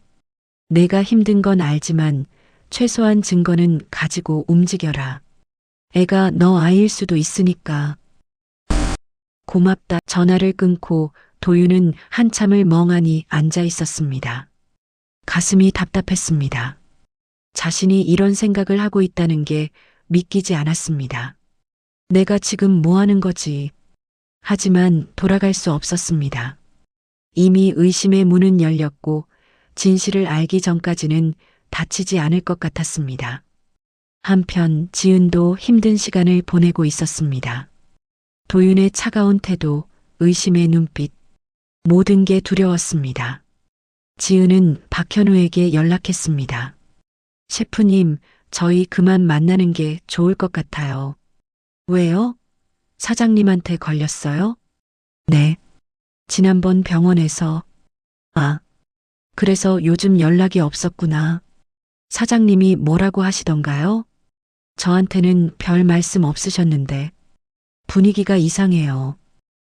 내가 힘든 건 알지만 최소한 증거는 가지고 움직여라. 애가 너 아이일 수도 있으니까. 고맙다. 전화를 끊고 도윤은 한참을 멍하니 앉아 있었습니다. 가슴이 답답했습니다. 자신이 이런 생각을 하고 있다는 게 믿기지 않았습니다. 내가 지금 뭐 하는 거지? 하지만 돌아갈 수 없었습니다. 이미 의심의 문은 열렸고 진실을 알기 전까지는 다치지 않을 것 같았습니다. 한편 지은도 힘든 시간을 보내고 있었습니다. 도윤의 차가운 태도, 의심의 눈빛, 모든 게 두려웠습니다. 지은은 박현우에게 연락했습니다. 셰프님, 저희 그만 만나는 게 좋을 것 같아요. 왜요? 사장님한테 걸렸어요? 네. 지난번 병원에서. 아, 그래서 요즘 연락이 없었구나. 사장님이 뭐라고 하시던가요? 저한테는 별 말씀 없으셨는데 분위기가 이상해요.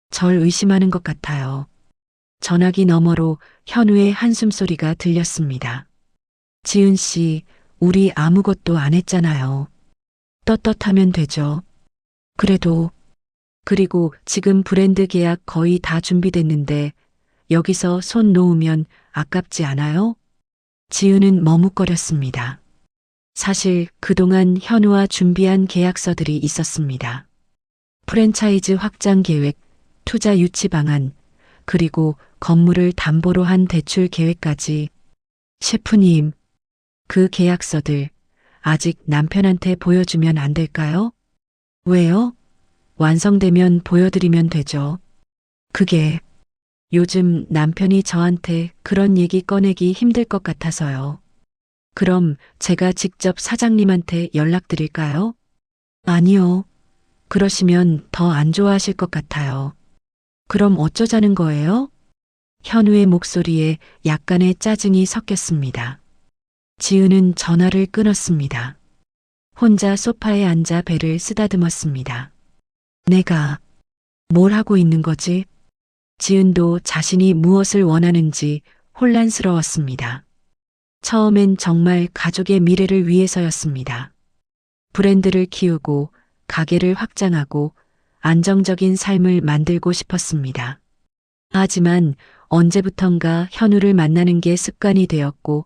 절 의심하는 것 같아요. 전화기 너머로 현우의 한숨소리가 들렸습니다. 지은 씨, 우리 아무것도 안 했잖아요. 떳떳하면 되죠. 그리고 지금 브랜드 계약 거의 다 준비됐는데 여기서 손 놓으면 아깝지 않아요? 지은은 머뭇거렸습니다. 사실 그동안 현우와 준비한 계약서들이 있었습니다. 프랜차이즈 확장 계획, 투자 유치 방안, 그리고 건물을 담보로 한 대출 계획까지. 셰프님, 그 계약서들 아직 남편한테 보여주면 안 될까요? 왜요? 완성되면 보여드리면 되죠. 그게 요즘 남편이 저한테 그런 얘기 꺼내기 힘들 것 같아서요. 그럼 제가 직접 사장님한테 연락드릴까요? 아니요. 그러시면 더 안 좋아하실 것 같아요. 그럼 어쩌자는 거예요? 현우의 목소리에 약간의 짜증이 섞였습니다. 지은은 전화를 끊었습니다. 혼자 소파에 앉아 배를 쓰다듬었습니다. 내가 뭘 하고 있는 거지? 지은도 자신이 무엇을 원하는지 혼란스러웠습니다. 처음엔 정말 가족의 미래를 위해서였습니다. 브랜드를 키우고 가게를 확장하고 안정적인 삶을 만들고 싶었습니다. 하지만 언제부턴가 현우를 만나는 게 습관이 되었고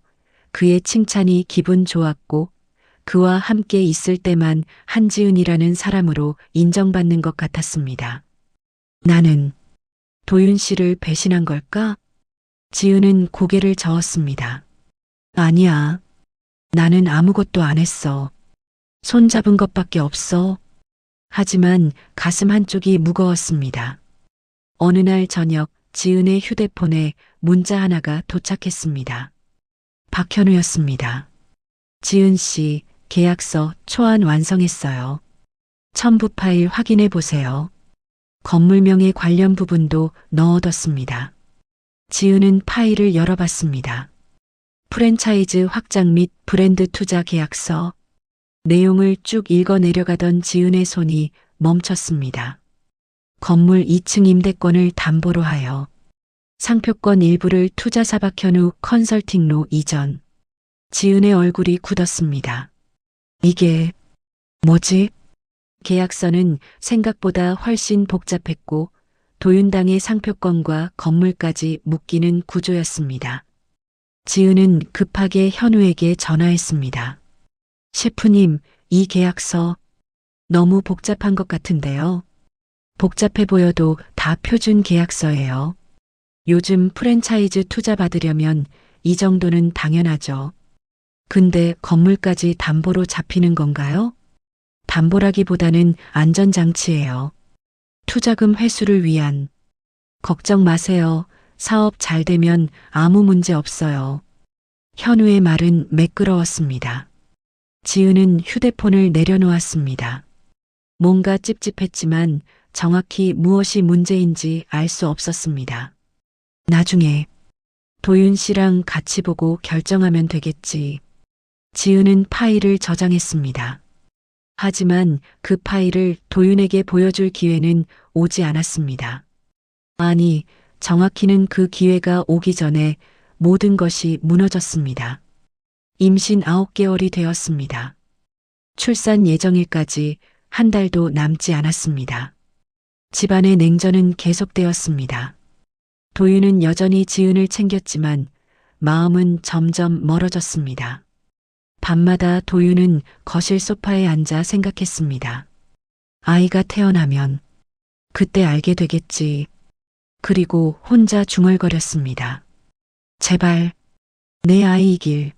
그의 칭찬이 기분 좋았고 그와 함께 있을 때만 한지은이라는 사람으로 인정받는 것 같았습니다. 나는 도윤 씨를 배신한 걸까? 지은은 고개를 저었습니다. 아니야. 나는 아무것도 안 했어. 손잡은 것밖에 없어. 하지만 가슴 한쪽이 무거웠습니다. 어느 날 저녁 지은의 휴대폰에 문자 하나가 도착했습니다. 박현우였습니다. 지은 씨, 계약서 초안 완성했어요. 첨부 파일 확인해 보세요. 건물명의 관련 부분도 넣어뒀습니다. 지은은 파일을 열어봤습니다. 프랜차이즈 확장 및 브랜드 투자 계약서. 내용을 쭉 읽어 내려가던 지은의 손이 멈췄습니다. 건물 2층 임대권을 담보로 하여 상표권 일부를 투자사 박현우 컨설팅로 이전. 지은의 얼굴이 굳었습니다. 이게 뭐지? 계약서는 생각보다 훨씬 복잡했고 도윤당의 상표권과 건물까지 묶이는 구조였습니다. 지은은 급하게 현우에게 전화했습니다. 셰프님, 이 계약서 너무 복잡한 것 같은데요. 복잡해 보여도 다 표준 계약서예요. 요즘 프랜차이즈 투자 받으려면 이 정도는 당연하죠. 근데 건물까지 담보로 잡히는 건가요? 담보라기보다는 안전장치예요. 투자금 회수를 위한. 걱정 마세요. 사업 잘 되면 아무 문제 없어요. 현우의 말은 매끄러웠습니다. 지은은 휴대폰을 내려놓았습니다. 뭔가 찝찝했지만 정확히 무엇이 문제인지 알 수 없었습니다. 나중에 도윤 씨랑 같이 보고 결정하면 되겠지. 지은은 파일을 저장했습니다. 하지만 그 파일을 도윤에게 보여줄 기회는 오지 않았습니다. 아니, 정확히는 그 기회가 오기 전에 모든 것이 무너졌습니다. 임신 9개월이 되었습니다. 출산 예정일까지 한 달도 남지 않았습니다. 집안의 냉전은 계속되었습니다. 도윤은 여전히 지은을 챙겼지만 마음은 점점 멀어졌습니다. 밤마다 도윤은 거실 소파에 앉아 생각했습니다. 아이가 태어나면 그때 알게 되겠지. 그리고 혼자 중얼거렸습니다. 제발 내 아이이길.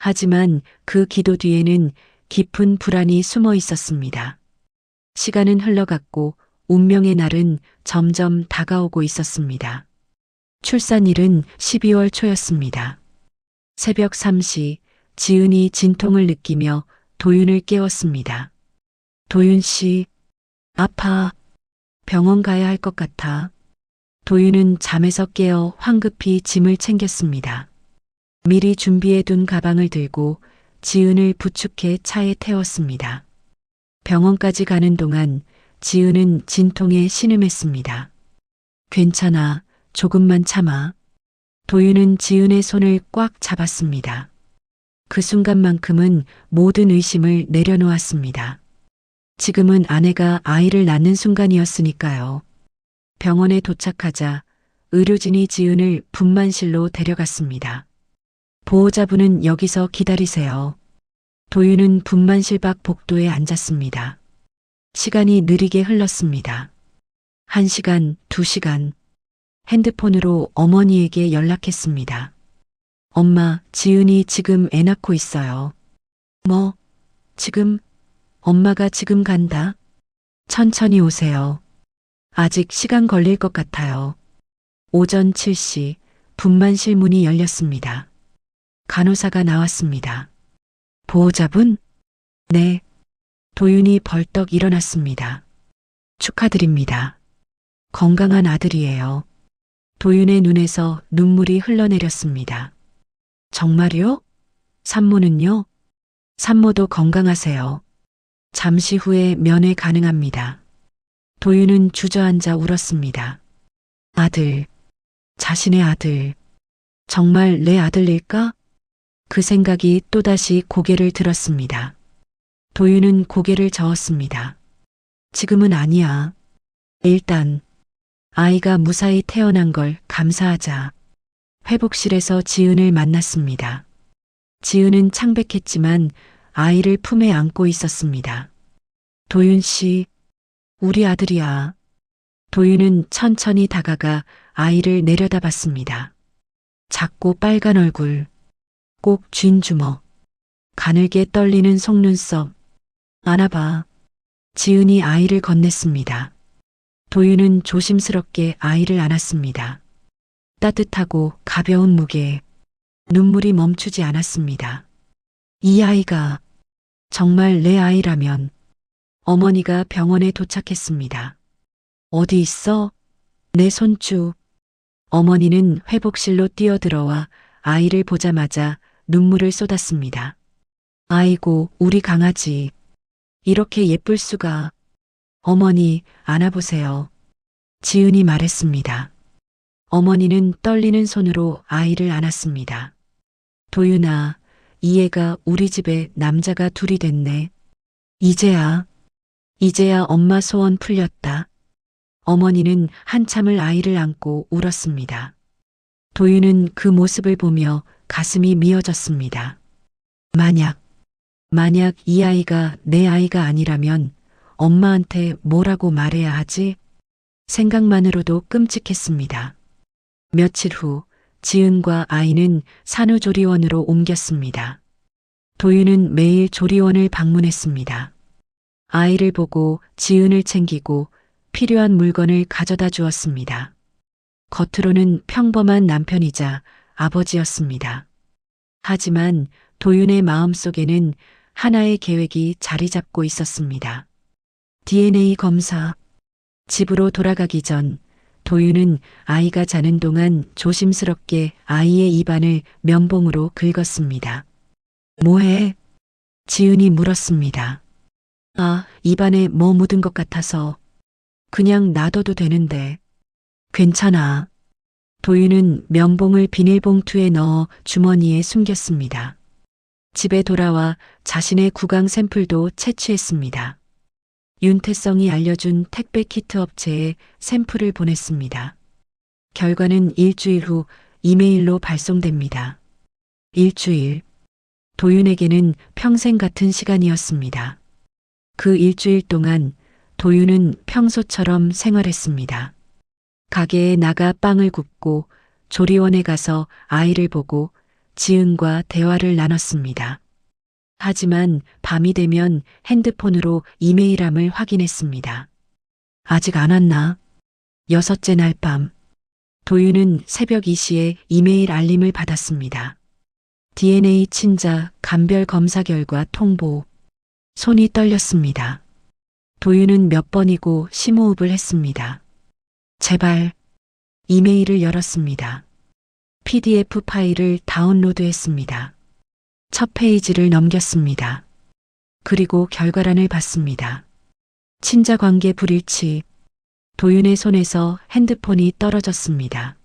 하지만 그 기도 뒤에는 깊은 불안이 숨어 있었습니다. 시간은 흘러갔고 운명의 날은 점점 다가오고 있었습니다. 출산일은 12월 초였습니다. 새벽 3시 지은이 진통을 느끼며 도윤을 깨웠습니다. 도윤 씨, 아파. 병원 가야 할 것 같아. 도윤은 잠에서 깨어 황급히 짐을 챙겼습니다. 미리 준비해둔 가방을 들고 지은을 부축해 차에 태웠습니다. 병원까지 가는 동안 지은은 진통에 신음했습니다. 괜찮아, 조금만 참아. 도윤은 지은의 손을 꽉 잡았습니다. 그 순간만큼은 모든 의심을 내려놓았습니다. 지금은 아내가 아이를 낳는 순간이었으니까요. 병원에 도착하자 의료진이 지은을 분만실로 데려갔습니다. 보호자분은 여기서 기다리세요. 도윤은 분만실 밖 복도에 앉았습니다. 시간이 느리게 흘렀습니다. 1시간, 2시간. 핸드폰으로 어머니에게 연락했습니다. 엄마, 지은이 지금 애 낳고 있어요. 뭐, 지금? 엄마가 지금 간다. 천천히 오세요. 아직 시간 걸릴 것 같아요. 오전 7시 분만실 문이 열렸습니다. 간호사가 나왔습니다. 보호자분? 네. 도윤이 벌떡 일어났습니다. 축하드립니다. 건강한 아들이에요. 도윤의 눈에서 눈물이 흘러내렸습니다. 정말요? 산모는요? 산모도 건강하세요. 잠시 후에 면회 가능합니다. 도윤은 주저앉아 울었습니다. 아들, 자신의 아들, 정말 내 아들일까? 그 생각이 또다시 고개를 들었습니다. 도윤은 고개를 저었습니다. 지금은 아니야. 일단 아이가 무사히 태어난 걸 감사하자. 회복실에서 지은을 만났습니다. 지은은 창백했지만 아이를 품에 안고 있었습니다. 도윤 씨, 우리 아들이야. 도윤은 천천히 다가가 아이를 내려다봤습니다. 작고 빨간 얼굴, 꼭 쥔 주먹, 가늘게 떨리는 속눈썹. 안아봐. 지은이 아이를 건넸습니다. 도윤은 조심스럽게 아이를 안았습니다. 따뜻하고 가벼운 무게, 눈물이 멈추지 않았습니다. 이 아이가 정말 내 아이라면. 어머니가 병원에 도착했습니다. 어디 있어? 내 손주. 어머니는 회복실로 뛰어들어와 아이를 보자마자 눈물을 쏟았습니다. 아이고, 우리 강아지. 이렇게 예쁠 수가. 어머니, 안아보세요. 지은이 말했습니다. 어머니는 떨리는 손으로 아이를 안았습니다. 도윤아, 이 애가 우리 집에 남자가 둘이 됐네. 이제야 엄마 소원 풀렸다. 어머니는 한참을 아이를 안고 울었습니다. 도윤은 그 모습을 보며 가슴이 미어졌습니다. 만약 이 아이가 내 아이가 아니라면 엄마한테 뭐라고 말해야 하지? 생각만으로도 끔찍했습니다. 며칠 후 지은과 아이는 산후조리원으로 옮겼습니다. 도윤은 매일 조리원을 방문했습니다. 아이를 보고 지은을 챙기고 필요한 물건을 가져다 주었습니다. 겉으로는 평범한 남편이자 아버지였습니다. 하지만 도윤의 마음속에는 하나의 계획이 자리 잡고 있었습니다. DNA 검사. 집으로 돌아가기 전 도윤은 아이가 자는 동안 조심스럽게 아이의 입안을 면봉으로 긁었습니다. 뭐해? 지은이 물었습니다. 아, 입안에 뭐 묻은 것 같아서. 그냥 놔둬도 되는데. 괜찮아. 도윤은 면봉을 비닐봉투에 넣어 주머니에 숨겼습니다. 집에 돌아와 자신의 구강 샘플도 채취했습니다. 윤태성이 알려준 택배 키트 업체에 샘플을 보냈습니다. 결과는 일주일 후 이메일로 발송됩니다. 일주일. 도윤에게는 평생 같은 시간이었습니다. 그 일주일 동안 도윤은 평소처럼 생활했습니다. 가게에 나가 빵을 굽고 조리원에 가서 아이를 보고 지은과 대화를 나눴습니다. 하지만 밤이 되면 핸드폰으로 이메일함을 확인했습니다. 아직 안 왔나? 여섯째 날 밤. 도윤은 새벽 2시에 이메일 알림을 받았습니다. DNA 친자 감별 검사 결과 통보. 손이 떨렸습니다. 도윤은 몇 번이고 심호흡을 했습니다. 제발. 이메일을 열었습니다. PDF 파일을 다운로드했습니다. 첫 페이지를 넘겼습니다. 그리고 결과란을 봤습니다. 친자 관계 불일치. 도윤의 손에서 핸드폰이 떨어졌습니다.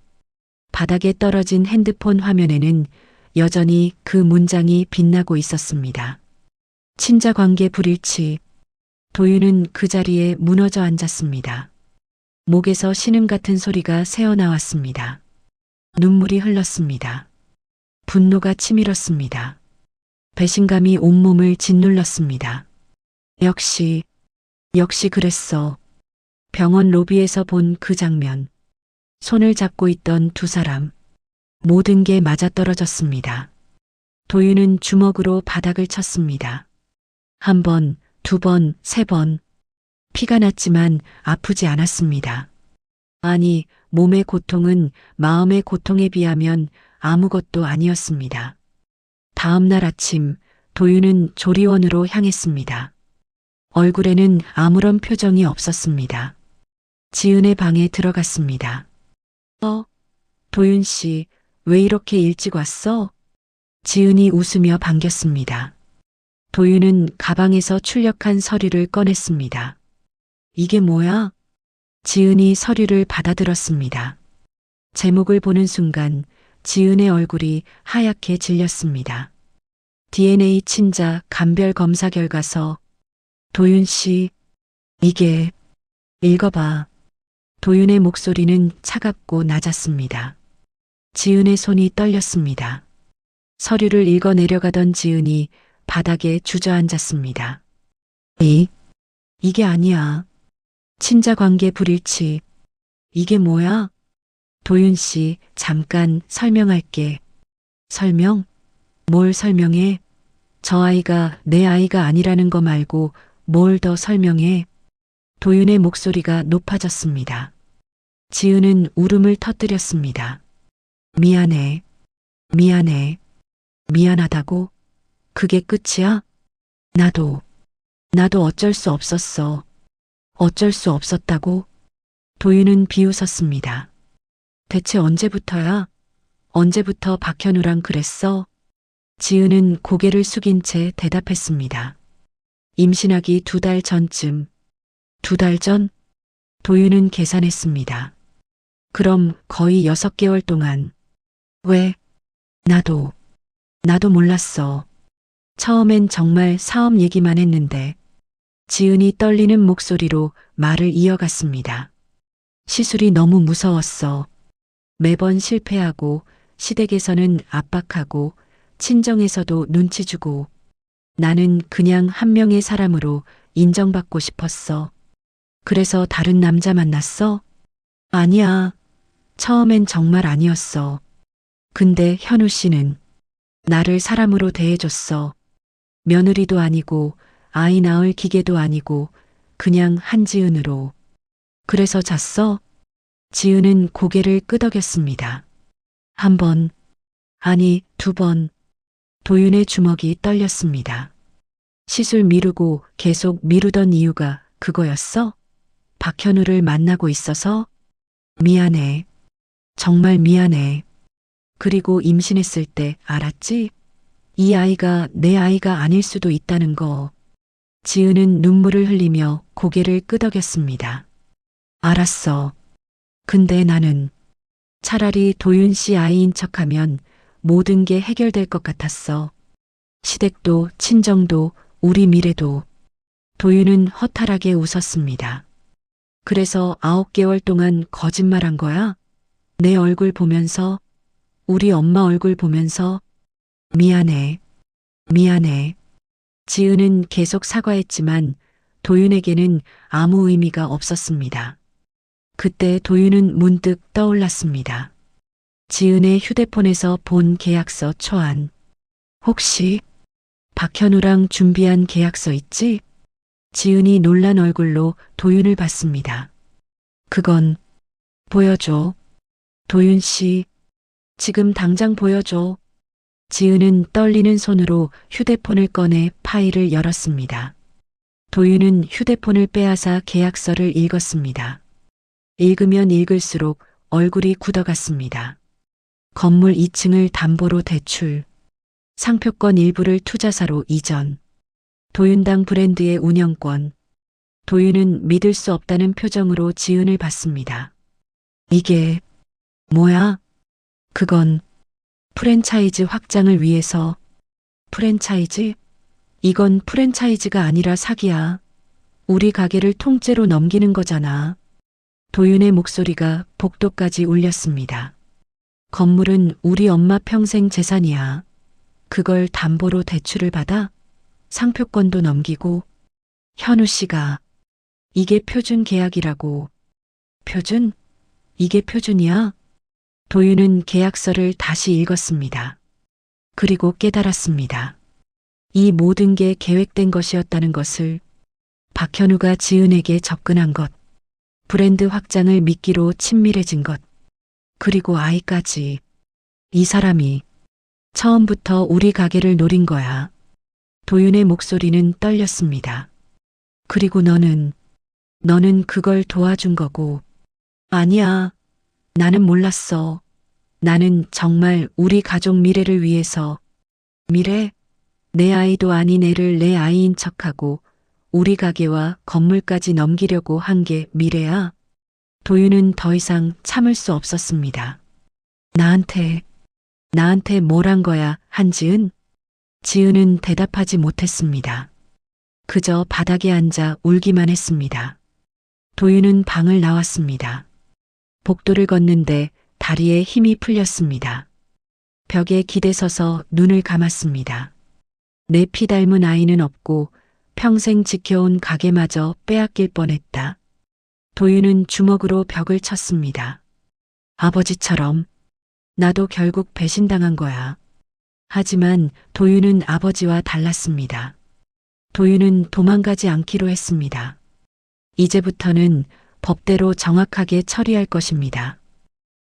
바닥에 떨어진 핸드폰 화면에는 여전히 그 문장이 빛나고 있었습니다. 친자 관계 불일치. 도윤은 그 자리에 무너져 앉았습니다. 목에서 신음 같은 소리가 새어나왔습니다. 눈물이 흘렀습니다. 분노가 치밀었습니다. 배신감이 온몸을 짓눌렀습니다. 역시 그랬어. 병원 로비에서 본 그 장면. 손을 잡고 있던 두 사람. 모든 게 맞아떨어졌습니다. 도윤은 주먹으로 바닥을 쳤습니다. 한 번, 두 번, 세 번. 피가 났지만 아프지 않았습니다. 아니, 몸의 고통은 마음의 고통에 비하면 아무것도 아니었습니다. 다음 날 아침, 도윤은 조리원으로 향했습니다. 얼굴에는 아무런 표정이 없었습니다. 지은의 방에 들어갔습니다. 도윤 씨, 왜 이렇게 일찍 왔어? 지은이 웃으며 반겼습니다. 도윤은 가방에서 출력한 서류를 꺼냈습니다. 이게 뭐야? 지은이 서류를 받아들었습니다. 제목을 보는 순간 지은의 얼굴이 하얗게 질렸습니다. DNA 친자 감별 검사 결과서. 도윤 씨, 이게. 읽어봐. 도윤의 목소리는 차갑고 낮았습니다. 지은의 손이 떨렸습니다. 서류를 읽어 내려가던 지은이 바닥에 주저앉았습니다. 이게 아니야. 친자 관계 불일치. 이게 뭐야? 도윤 씨, 잠깐 설명할게. 설명? 뭘 설명해? 저 아이가 내 아이가 아니라는 거 말고 뭘 더 설명해? 도윤의 목소리가 높아졌습니다. 지은은 울음을 터뜨렸습니다. 미안해. 미안하다고? 그게 끝이야? 나도 어쩔 수 없었어. 어쩔 수 없었다고? 도윤은 비웃었습니다. 대체 언제부터야? 언제부터 박현우랑 그랬어? 지은은 고개를 숙인 채 대답했습니다. 임신하기 2달 전쯤. 2달 전? 도윤은 계산했습니다. 그럼 거의 6개월 동안. 왜? 나도 몰랐어. 처음엔 정말 사업 얘기만 했는데. 지은이 떨리는 목소리로 말을 이어갔습니다. 시술이 너무 무서웠어. 매번 실패하고 시댁에서는 압박하고 친정에서도 눈치 주고 나는 그냥 한 명의 사람으로 인정받고 싶었어. 그래서 다른 남자 만났어? 아니야. 처음엔 정말 아니었어. 근데 현우 씨는 나를 사람으로 대해줬어. 며느리도 아니고 아이 낳을 기계도 아니고 그냥 한지은으로. 그래서 잤어? 지은은 고개를 끄덕였습니다. 한 번, 아니 2번. 도윤의 주먹이 떨렸습니다. 시술 미루고 계속 미루던 이유가 그거였어? 박현우를 만나고 있어서? 미안해. 정말 미안해. 그리고 임신했을 때 알았지? 이 아이가 내 아이가 아닐 수도 있다는 거. 지은은 눈물을 흘리며 고개를 끄덕였습니다. 알았어. 근데 나는 차라리 도윤 씨 아이인 척하면 모든 게 해결될 것 같았어. 시댁도 친정도 우리 미래도. 도윤은 허탈하게 웃었습니다. 그래서 9개월 동안 거짓말한 거야? 내 얼굴 보면서, 우리 엄마 얼굴 보면서, 미안해, 미안해. 지은은 계속 사과했지만 도윤에게는 아무 의미가 없었습니다. 그때 도윤은 문득 떠올랐습니다. 지은의 휴대폰에서 본 계약서 초안. 혹시 박현우랑 준비한 계약서 있지? 지은이 놀란 얼굴로 도윤을 봤습니다. 그건 보여줘. 도윤 씨, 지금 당장 보여줘. 지은은 떨리는 손으로 휴대폰을 꺼내 파일을 열었습니다. 도윤은 휴대폰을 빼앗아 계약서를 읽었습니다. 읽으면 읽을수록 얼굴이 굳어갔습니다. 건물 2층을 담보로 대출, 상표권 일부를 투자사로 이전, 도윤당 브랜드의 운영권. 도윤은 믿을 수 없다는 표정으로 지은을 봤습니다. 이게 뭐야? 그건 프랜차이즈 확장을 위해서. 프랜차이즈? 이건 프랜차이즈가 아니라 사기야. 우리 가게를 통째로 넘기는 거잖아. 도윤의 목소리가 복도까지 울렸습니다. 건물은 우리 엄마 평생 재산이야. 그걸 담보로 대출을 받아? 상표권도 넘기고. 현우 씨가 이게 표준 계약이라고. 표준? 이게 표준이야? 도윤은 계약서를 다시 읽었습니다. 그리고 깨달았습니다. 이 모든 게 계획된 것이었다는 것을. 박현우가 지은에게 접근한 것, 브랜드 확장을 미끼로 친밀해진 것, 그리고 아이까지. 이 사람이 처음부터 우리 가게를 노린 거야. 도윤의 목소리는 떨렸습니다. 그리고 너는 그걸 도와준 거고. 아니야. 나는 몰랐어. 나는 정말 우리 가족 미래를 위해서. 미래? 내 아이도 아닌 애를 내 아이인 척하고 우리 가게와 건물까지 넘기려고 한 게 미래야? 도윤은 더 이상 참을 수 없었습니다. 나한테 뭘 한 거야, 한지은? 지은은 대답하지 못했습니다. 그저 바닥에 앉아 울기만 했습니다. 도윤은 방을 나왔습니다. 복도를 걷는데 다리에 힘이 풀렸습니다. 벽에 기대서서 눈을 감았습니다. 내 피 닮은 아이는 없고 평생 지켜온 가게마저 빼앗길 뻔했다. 도윤은 주먹으로 벽을 쳤습니다. 아버지처럼 나도 결국 배신당한 거야. 하지만 도윤은 아버지와 달랐습니다. 도윤은 도망가지 않기로 했습니다. 이제부터는 법대로 정확하게 처리할 것입니다.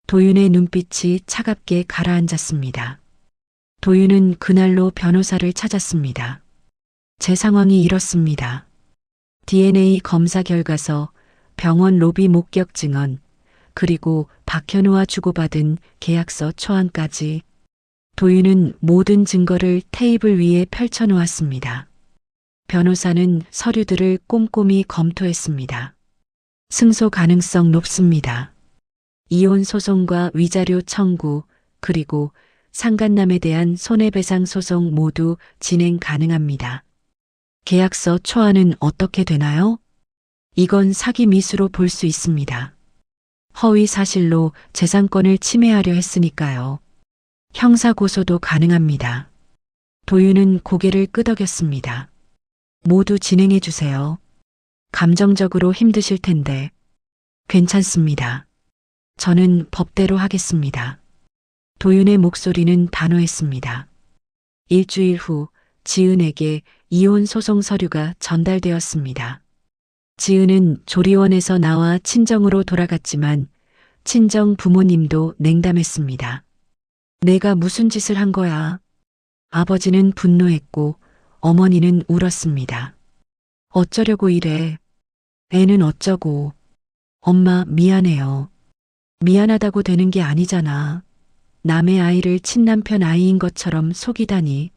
도윤의 눈빛이 차갑게 가라앉았습니다. 도윤은 그날로 변호사를 찾았습니다. 제 상황이 이렇습니다. DNA 검사 결과서, 병원 로비 목격 증언, 그리고 박현우와 주고받은 계약서 초안까지. 도윤은 모든 증거를 테이블 위에 펼쳐놓았습니다. 변호사는 서류들을 꼼꼼히 검토했습니다. 승소 가능성 높습니다. 이혼 소송과 위자료 청구, 그리고 상간남에 대한 손해배상 소송 모두 진행 가능합니다. 계약서 초안은 어떻게 되나요? 이건 사기 미수로 볼 수 있습니다. 허위 사실로 재산권을 침해하려 했으니까요. 형사 고소도 가능합니다. 도윤은 고개를 끄덕였습니다. 모두 진행해 주세요. 감정적으로 힘드실 텐데. 괜찮습니다. 저는 법대로 하겠습니다. 도윤의 목소리는 단호했습니다. 일주일 후 지은에게 이혼 소송 서류가 전달되었습니다. 지은은 조리원에서 나와 친정으로 돌아갔지만 친정 부모님도 냉담했습니다. 내가 무슨 짓을 한 거야? 아버지는 분노했고 어머니는 울었습니다. 어쩌려고 이래? 애는 어쩌고? 엄마 미안해요. 미안하다고 되는 게 아니잖아. 남의 아이를 친남편 아이인 것처럼 속이다니.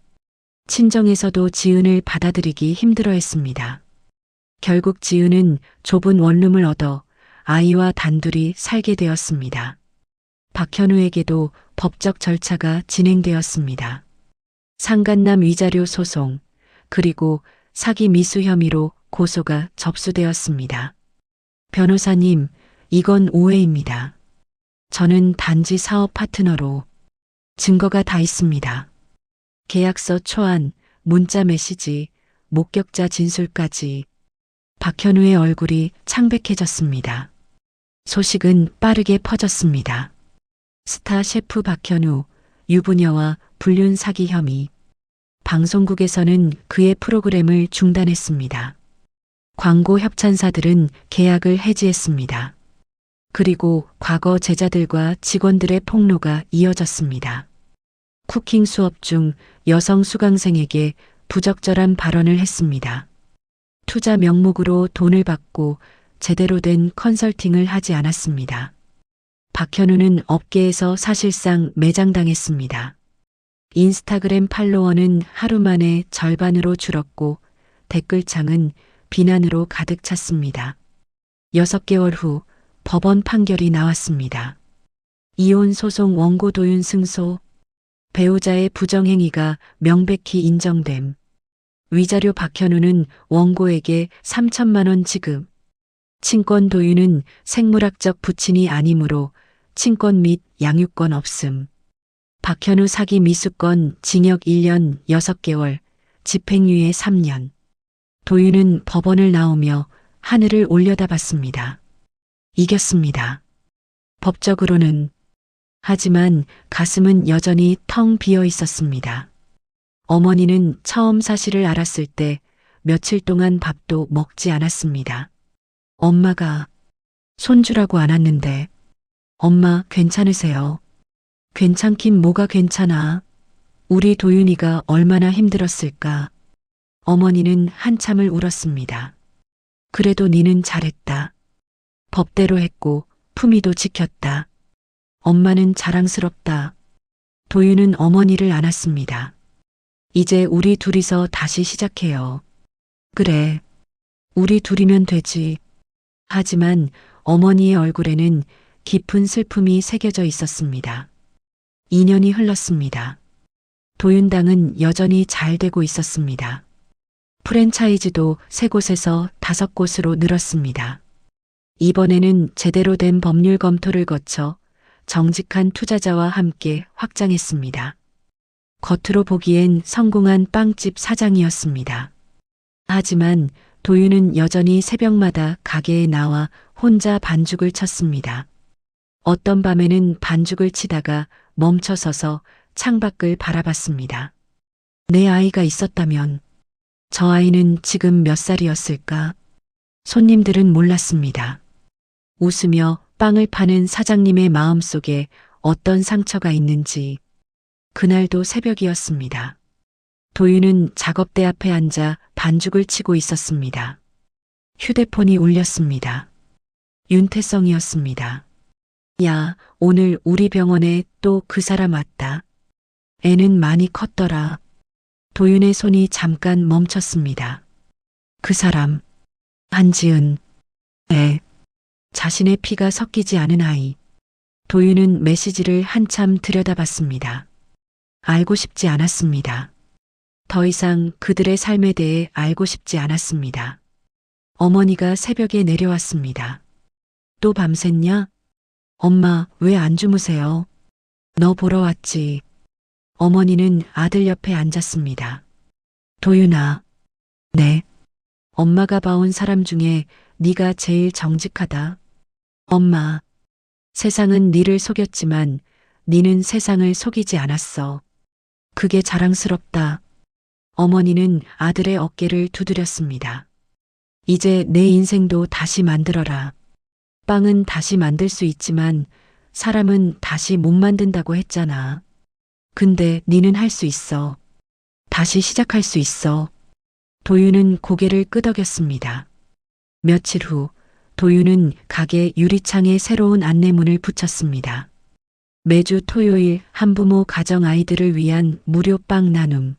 친정에서도 지은을 받아들이기 힘들어했습니다. 결국 지은은 좁은 원룸을 얻어 아이와 단둘이 살게 되었습니다. 박현우에게도 법적 절차가 진행되었습니다. 상간남 위자료 소송, 그리고 사기 미수 혐의로 고소가 접수되었습니다. 변호사님, 이건 오해입니다. 저는 단지 사업 파트너로 증거가 다 있습니다. 계약서 초안, 문자 메시지, 목격자 진술까지. 박현우의 얼굴이 창백해졌습니다. 소식은 빠르게 퍼졌습니다. 스타 셰프 박현우, 유부녀와 불륜 사기 혐의. 방송국에서는 그의 프로그램을 중단했습니다. 광고 협찬사들은 계약을 해지했습니다. 그리고 과거 제자들과 직원들의 폭로가 이어졌습니다. 쿠킹 수업 중 여성 수강생에게 부적절한 발언을 했습니다. 투자 명목으로 돈을 받고 제대로 된 컨설팅을 하지 않았습니다. 박현우는 업계에서 사실상 매장당했습니다. 인스타그램 팔로워는 하루 만에 절반으로 줄었고 댓글창은 비난으로 가득 찼습니다. 6개월 후 법원 판결이 나왔습니다. 이혼 소송 원고 도윤 승소, 배우자의 부정행위가 명백히 인정됨. 위자료 박현우는 원고에게 3천만 원 지급. 친권 도윤은 생물학적 부친이 아니므로 친권 및 양육권 없음. 박현우 사기 미수건 징역 1년 6개월, 집행유예 3년. 도윤은 법원을 나오며 하늘을 올려다봤습니다. 이겼습니다. 법적으로는. 하지만 가슴은 여전히 텅 비어 있었습니다. 어머니는 처음 사실을 알았을 때 며칠 동안 밥도 먹지 않았습니다. 엄마가 손주라고 안았는데 엄마 괜찮으세요? 괜찮긴 뭐가 괜찮아. 우리 도윤이가 얼마나 힘들었을까. 어머니는 한참을 울었습니다. 그래도 니는 잘했다. 법대로 했고 품위도 지켰다. 엄마는 자랑스럽다. 도윤은 어머니를 안았습니다. 이제 우리 둘이서 다시 시작해요. 그래. 우리 둘이면 되지. 하지만 어머니의 얼굴에는 깊은 슬픔이 새겨져 있었습니다. 2년이 흘렀습니다. 도윤당은 여전히 잘 되고 있었습니다. 프랜차이즈도 3곳에서 5곳으로 늘었습니다. 이번에는 제대로 된 법률 검토를 거쳐 정직한 투자자와 함께 확장했습니다. 겉으로 보기엔 성공한 빵집 사장이었습니다. 하지만 도윤은 여전히 새벽마다 가게에 나와 혼자 반죽을 쳤습니다. 어떤 밤에는 반죽을 치다가 멈춰서서 창밖을 바라봤습니다. 내 아이가 있었다면 저 아이는 지금 몇 살이었을까? 손님들은 몰랐습니다. 웃으며 빵을 파는 사장님의 마음속에 어떤 상처가 있는지. 그날도 새벽이었습니다. 도윤은 작업대 앞에 앉아 반죽을 치고 있었습니다. 휴대폰이 울렸습니다. 윤태성이었습니다. 야, 오늘 우리 병원에 또 그 사람 왔다. 애는 많이 컸더라. 도윤의 손이 잠깐 멈췄습니다. 그 사람, 한지은, 애, 자신의 피가 섞이지 않은 아이. 도윤은 메시지를 한참 들여다봤습니다. 알고 싶지 않았습니다. 더 이상 그들의 삶에 대해 알고 싶지 않았습니다. 어머니가 새벽에 내려왔습니다. 또 밤샜냐? 엄마, 왜 안 주무세요? 너 보러 왔지. 어머니는 아들 옆에 앉았습니다. 도윤아. 네. 엄마가 봐온 사람 중에 네가 제일 정직하다. 엄마. 세상은 네를 속였지만 네는 세상을 속이지 않았어. 그게 자랑스럽다. 어머니는 아들의 어깨를 두드렸습니다. 이제 내 인생도 다시 만들어라. 빵은 다시 만들 수 있지만 사람은 다시 못 만든다고 했잖아. 근데 니는 할 수 있어. 다시 시작할 수 있어. 도윤은 고개를 끄덕였습니다. 며칠 후 도윤은 가게 유리창에 새로운 안내문을 붙였습니다. 매주 토요일 한부모 가정 아이들을 위한 무료 빵 나눔.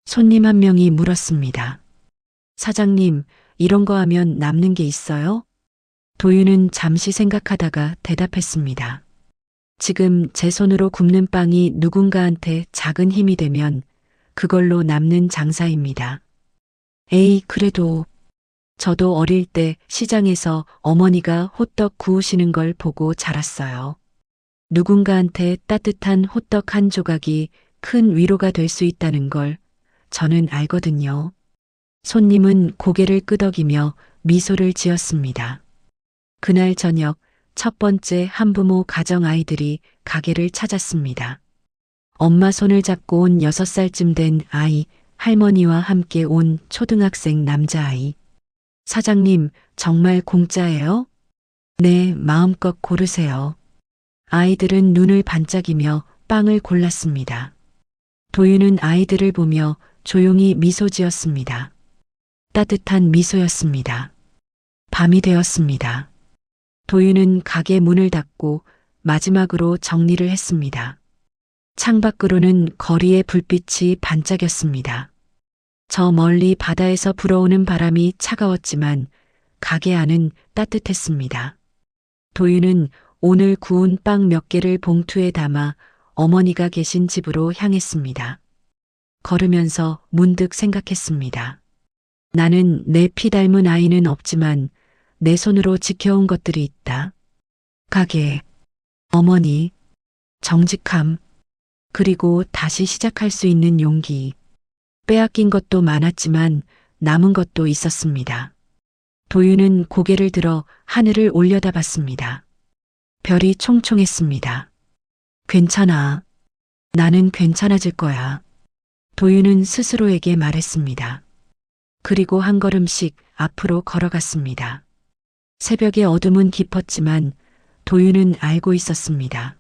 손님 한 명이 물었습니다. 사장님, 이런 거 하면 남는 게 있어요? 도윤은 잠시 생각하다가 대답했습니다. 지금 제 손으로 굽는 빵이 누군가한테 작은 힘이 되면 그걸로 남는 장사입니다. 에이, 그래도 저도 어릴 때 시장에서 어머니가 호떡 구우시는 걸 보고 자랐어요. 누군가한테 따뜻한 호떡 한 조각이 큰 위로가 될 수 있다는 걸 저는 알거든요. 손님은 고개를 끄덕이며 미소를 지었습니다. 그날 저녁 첫 번째 한부모 가정 아이들이 가게를 찾았습니다. 엄마 손을 잡고 온 6살쯤 된 아이, 할머니와 함께 온 초등학생 남자아이. 사장님, 정말 공짜예요? 네, 마음껏 고르세요. 아이들은 눈을 반짝이며 빵을 골랐습니다. 도윤은 아이들을 보며 조용히 미소 지었습니다. 따뜻한 미소였습니다. 밤이 되었습니다. 도윤은 가게 문을 닫고 마지막으로 정리를 했습니다. 창밖으로는 거리의 불빛이 반짝였습니다. 저 멀리 바다에서 불어오는 바람이 차가웠지만 가게 안은 따뜻했습니다. 도윤은 오늘 구운 빵 몇 개를 봉투에 담아 어머니가 계신 집으로 향했습니다. 걸으면서 문득 생각했습니다. 나는 내 피 닮은 아이는 없지만 내 손으로 지켜온 것들이 있다. 가게, 어머니, 정직함, 그리고 다시 시작할 수 있는 용기. 빼앗긴 것도 많았지만 남은 것도 있었습니다. 도윤은 고개를 들어 하늘을 올려다봤습니다. 별이 총총했습니다. 괜찮아. 나는 괜찮아질 거야. 도윤은 스스로에게 말했습니다. 그리고 한 걸음씩 앞으로 걸어갔습니다. 새벽의 어둠은 깊었지만 도윤은 알고 있었습니다.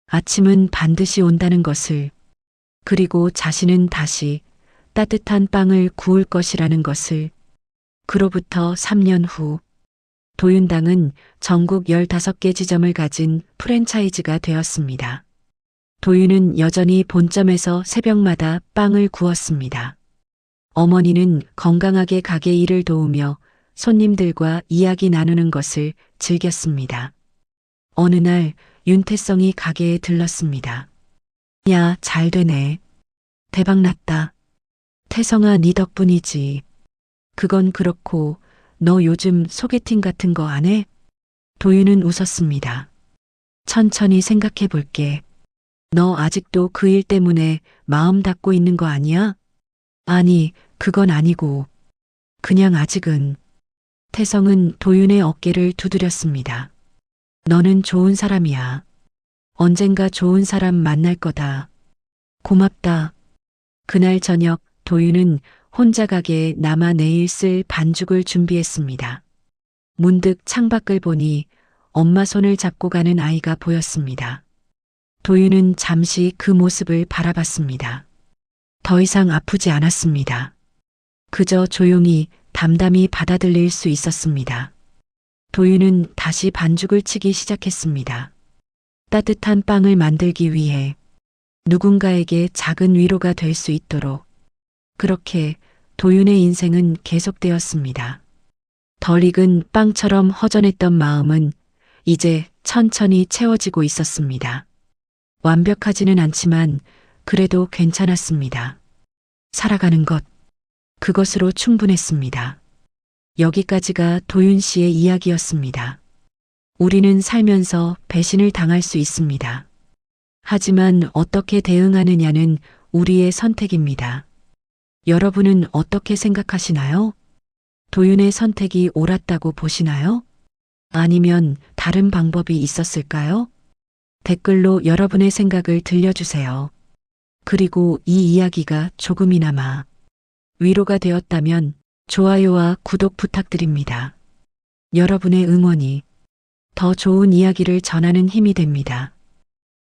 아침은 반드시 온다는 것을, 그리고 자신은 다시 따뜻한 빵을 구울 것이라는 것을. 그로부터 3년 후, 도윤당은 전국 15개 지점을 가진 프랜차이즈가 되었습니다. 도윤은 여전히 본점에서 새벽마다 빵을 구웠습니다. 어머니는 건강하게 가게 일을 도우며 손님들과 이야기 나누는 것을 즐겼습니다. 어느 날 윤태성이 가게에 들렀습니다. 야, 잘 되네. 대박 났다. 태성아, 네 덕분이지. 그건 그렇고 너 요즘 소개팅 같은 거 안 해? 도윤은 웃었습니다. 천천히 생각해 볼게. 너 아직도 그 일 때문에 마음 닫고 있는 거 아니야? 아니, 그건 아니고. 그냥 아직은. 태성은 도윤의 어깨를 두드렸습니다. 너는 좋은 사람이야. 언젠가 좋은 사람 만날 거다. 고맙다. 그날 저녁 도윤은 혼자 가게에 남아 내일 쓸 반죽을 준비했습니다. 문득 창밖을 보니 엄마 손을 잡고 가는 아이가 보였습니다. 도윤은 잠시 그 모습을 바라봤습니다. 더 이상 아프지 않았습니다. 그저 조용히 담담히 받아들일 수 있었습니다. 도윤은 다시 반죽을 치기 시작했습니다. 따뜻한 빵을 만들기 위해 누군가에게 작은 위로가 될 수 있도록. 그렇게 도윤의 인생은 계속되었습니다. 덜 익은 빵처럼 허전했던 마음은 이제 천천히 채워지고 있었습니다. 완벽하지는 않지만 그래도 괜찮았습니다. 살아가는 것, 그것으로 충분했습니다. 여기까지가 도윤 씨의 이야기였습니다. 우리는 살면서 배신을 당할 수 있습니다. 하지만 어떻게 대응하느냐는 우리의 선택입니다. 여러분은 어떻게 생각하시나요? 도윤의 선택이 옳았다고 보시나요? 아니면 다른 방법이 있었을까요? 댓글로 여러분의 생각을 들려주세요. 그리고 이 이야기가 조금이나마 위로가 되었다면 좋아요와 구독 부탁드립니다. 여러분의 응원이 더 좋은 이야기를 전하는 힘이 됩니다.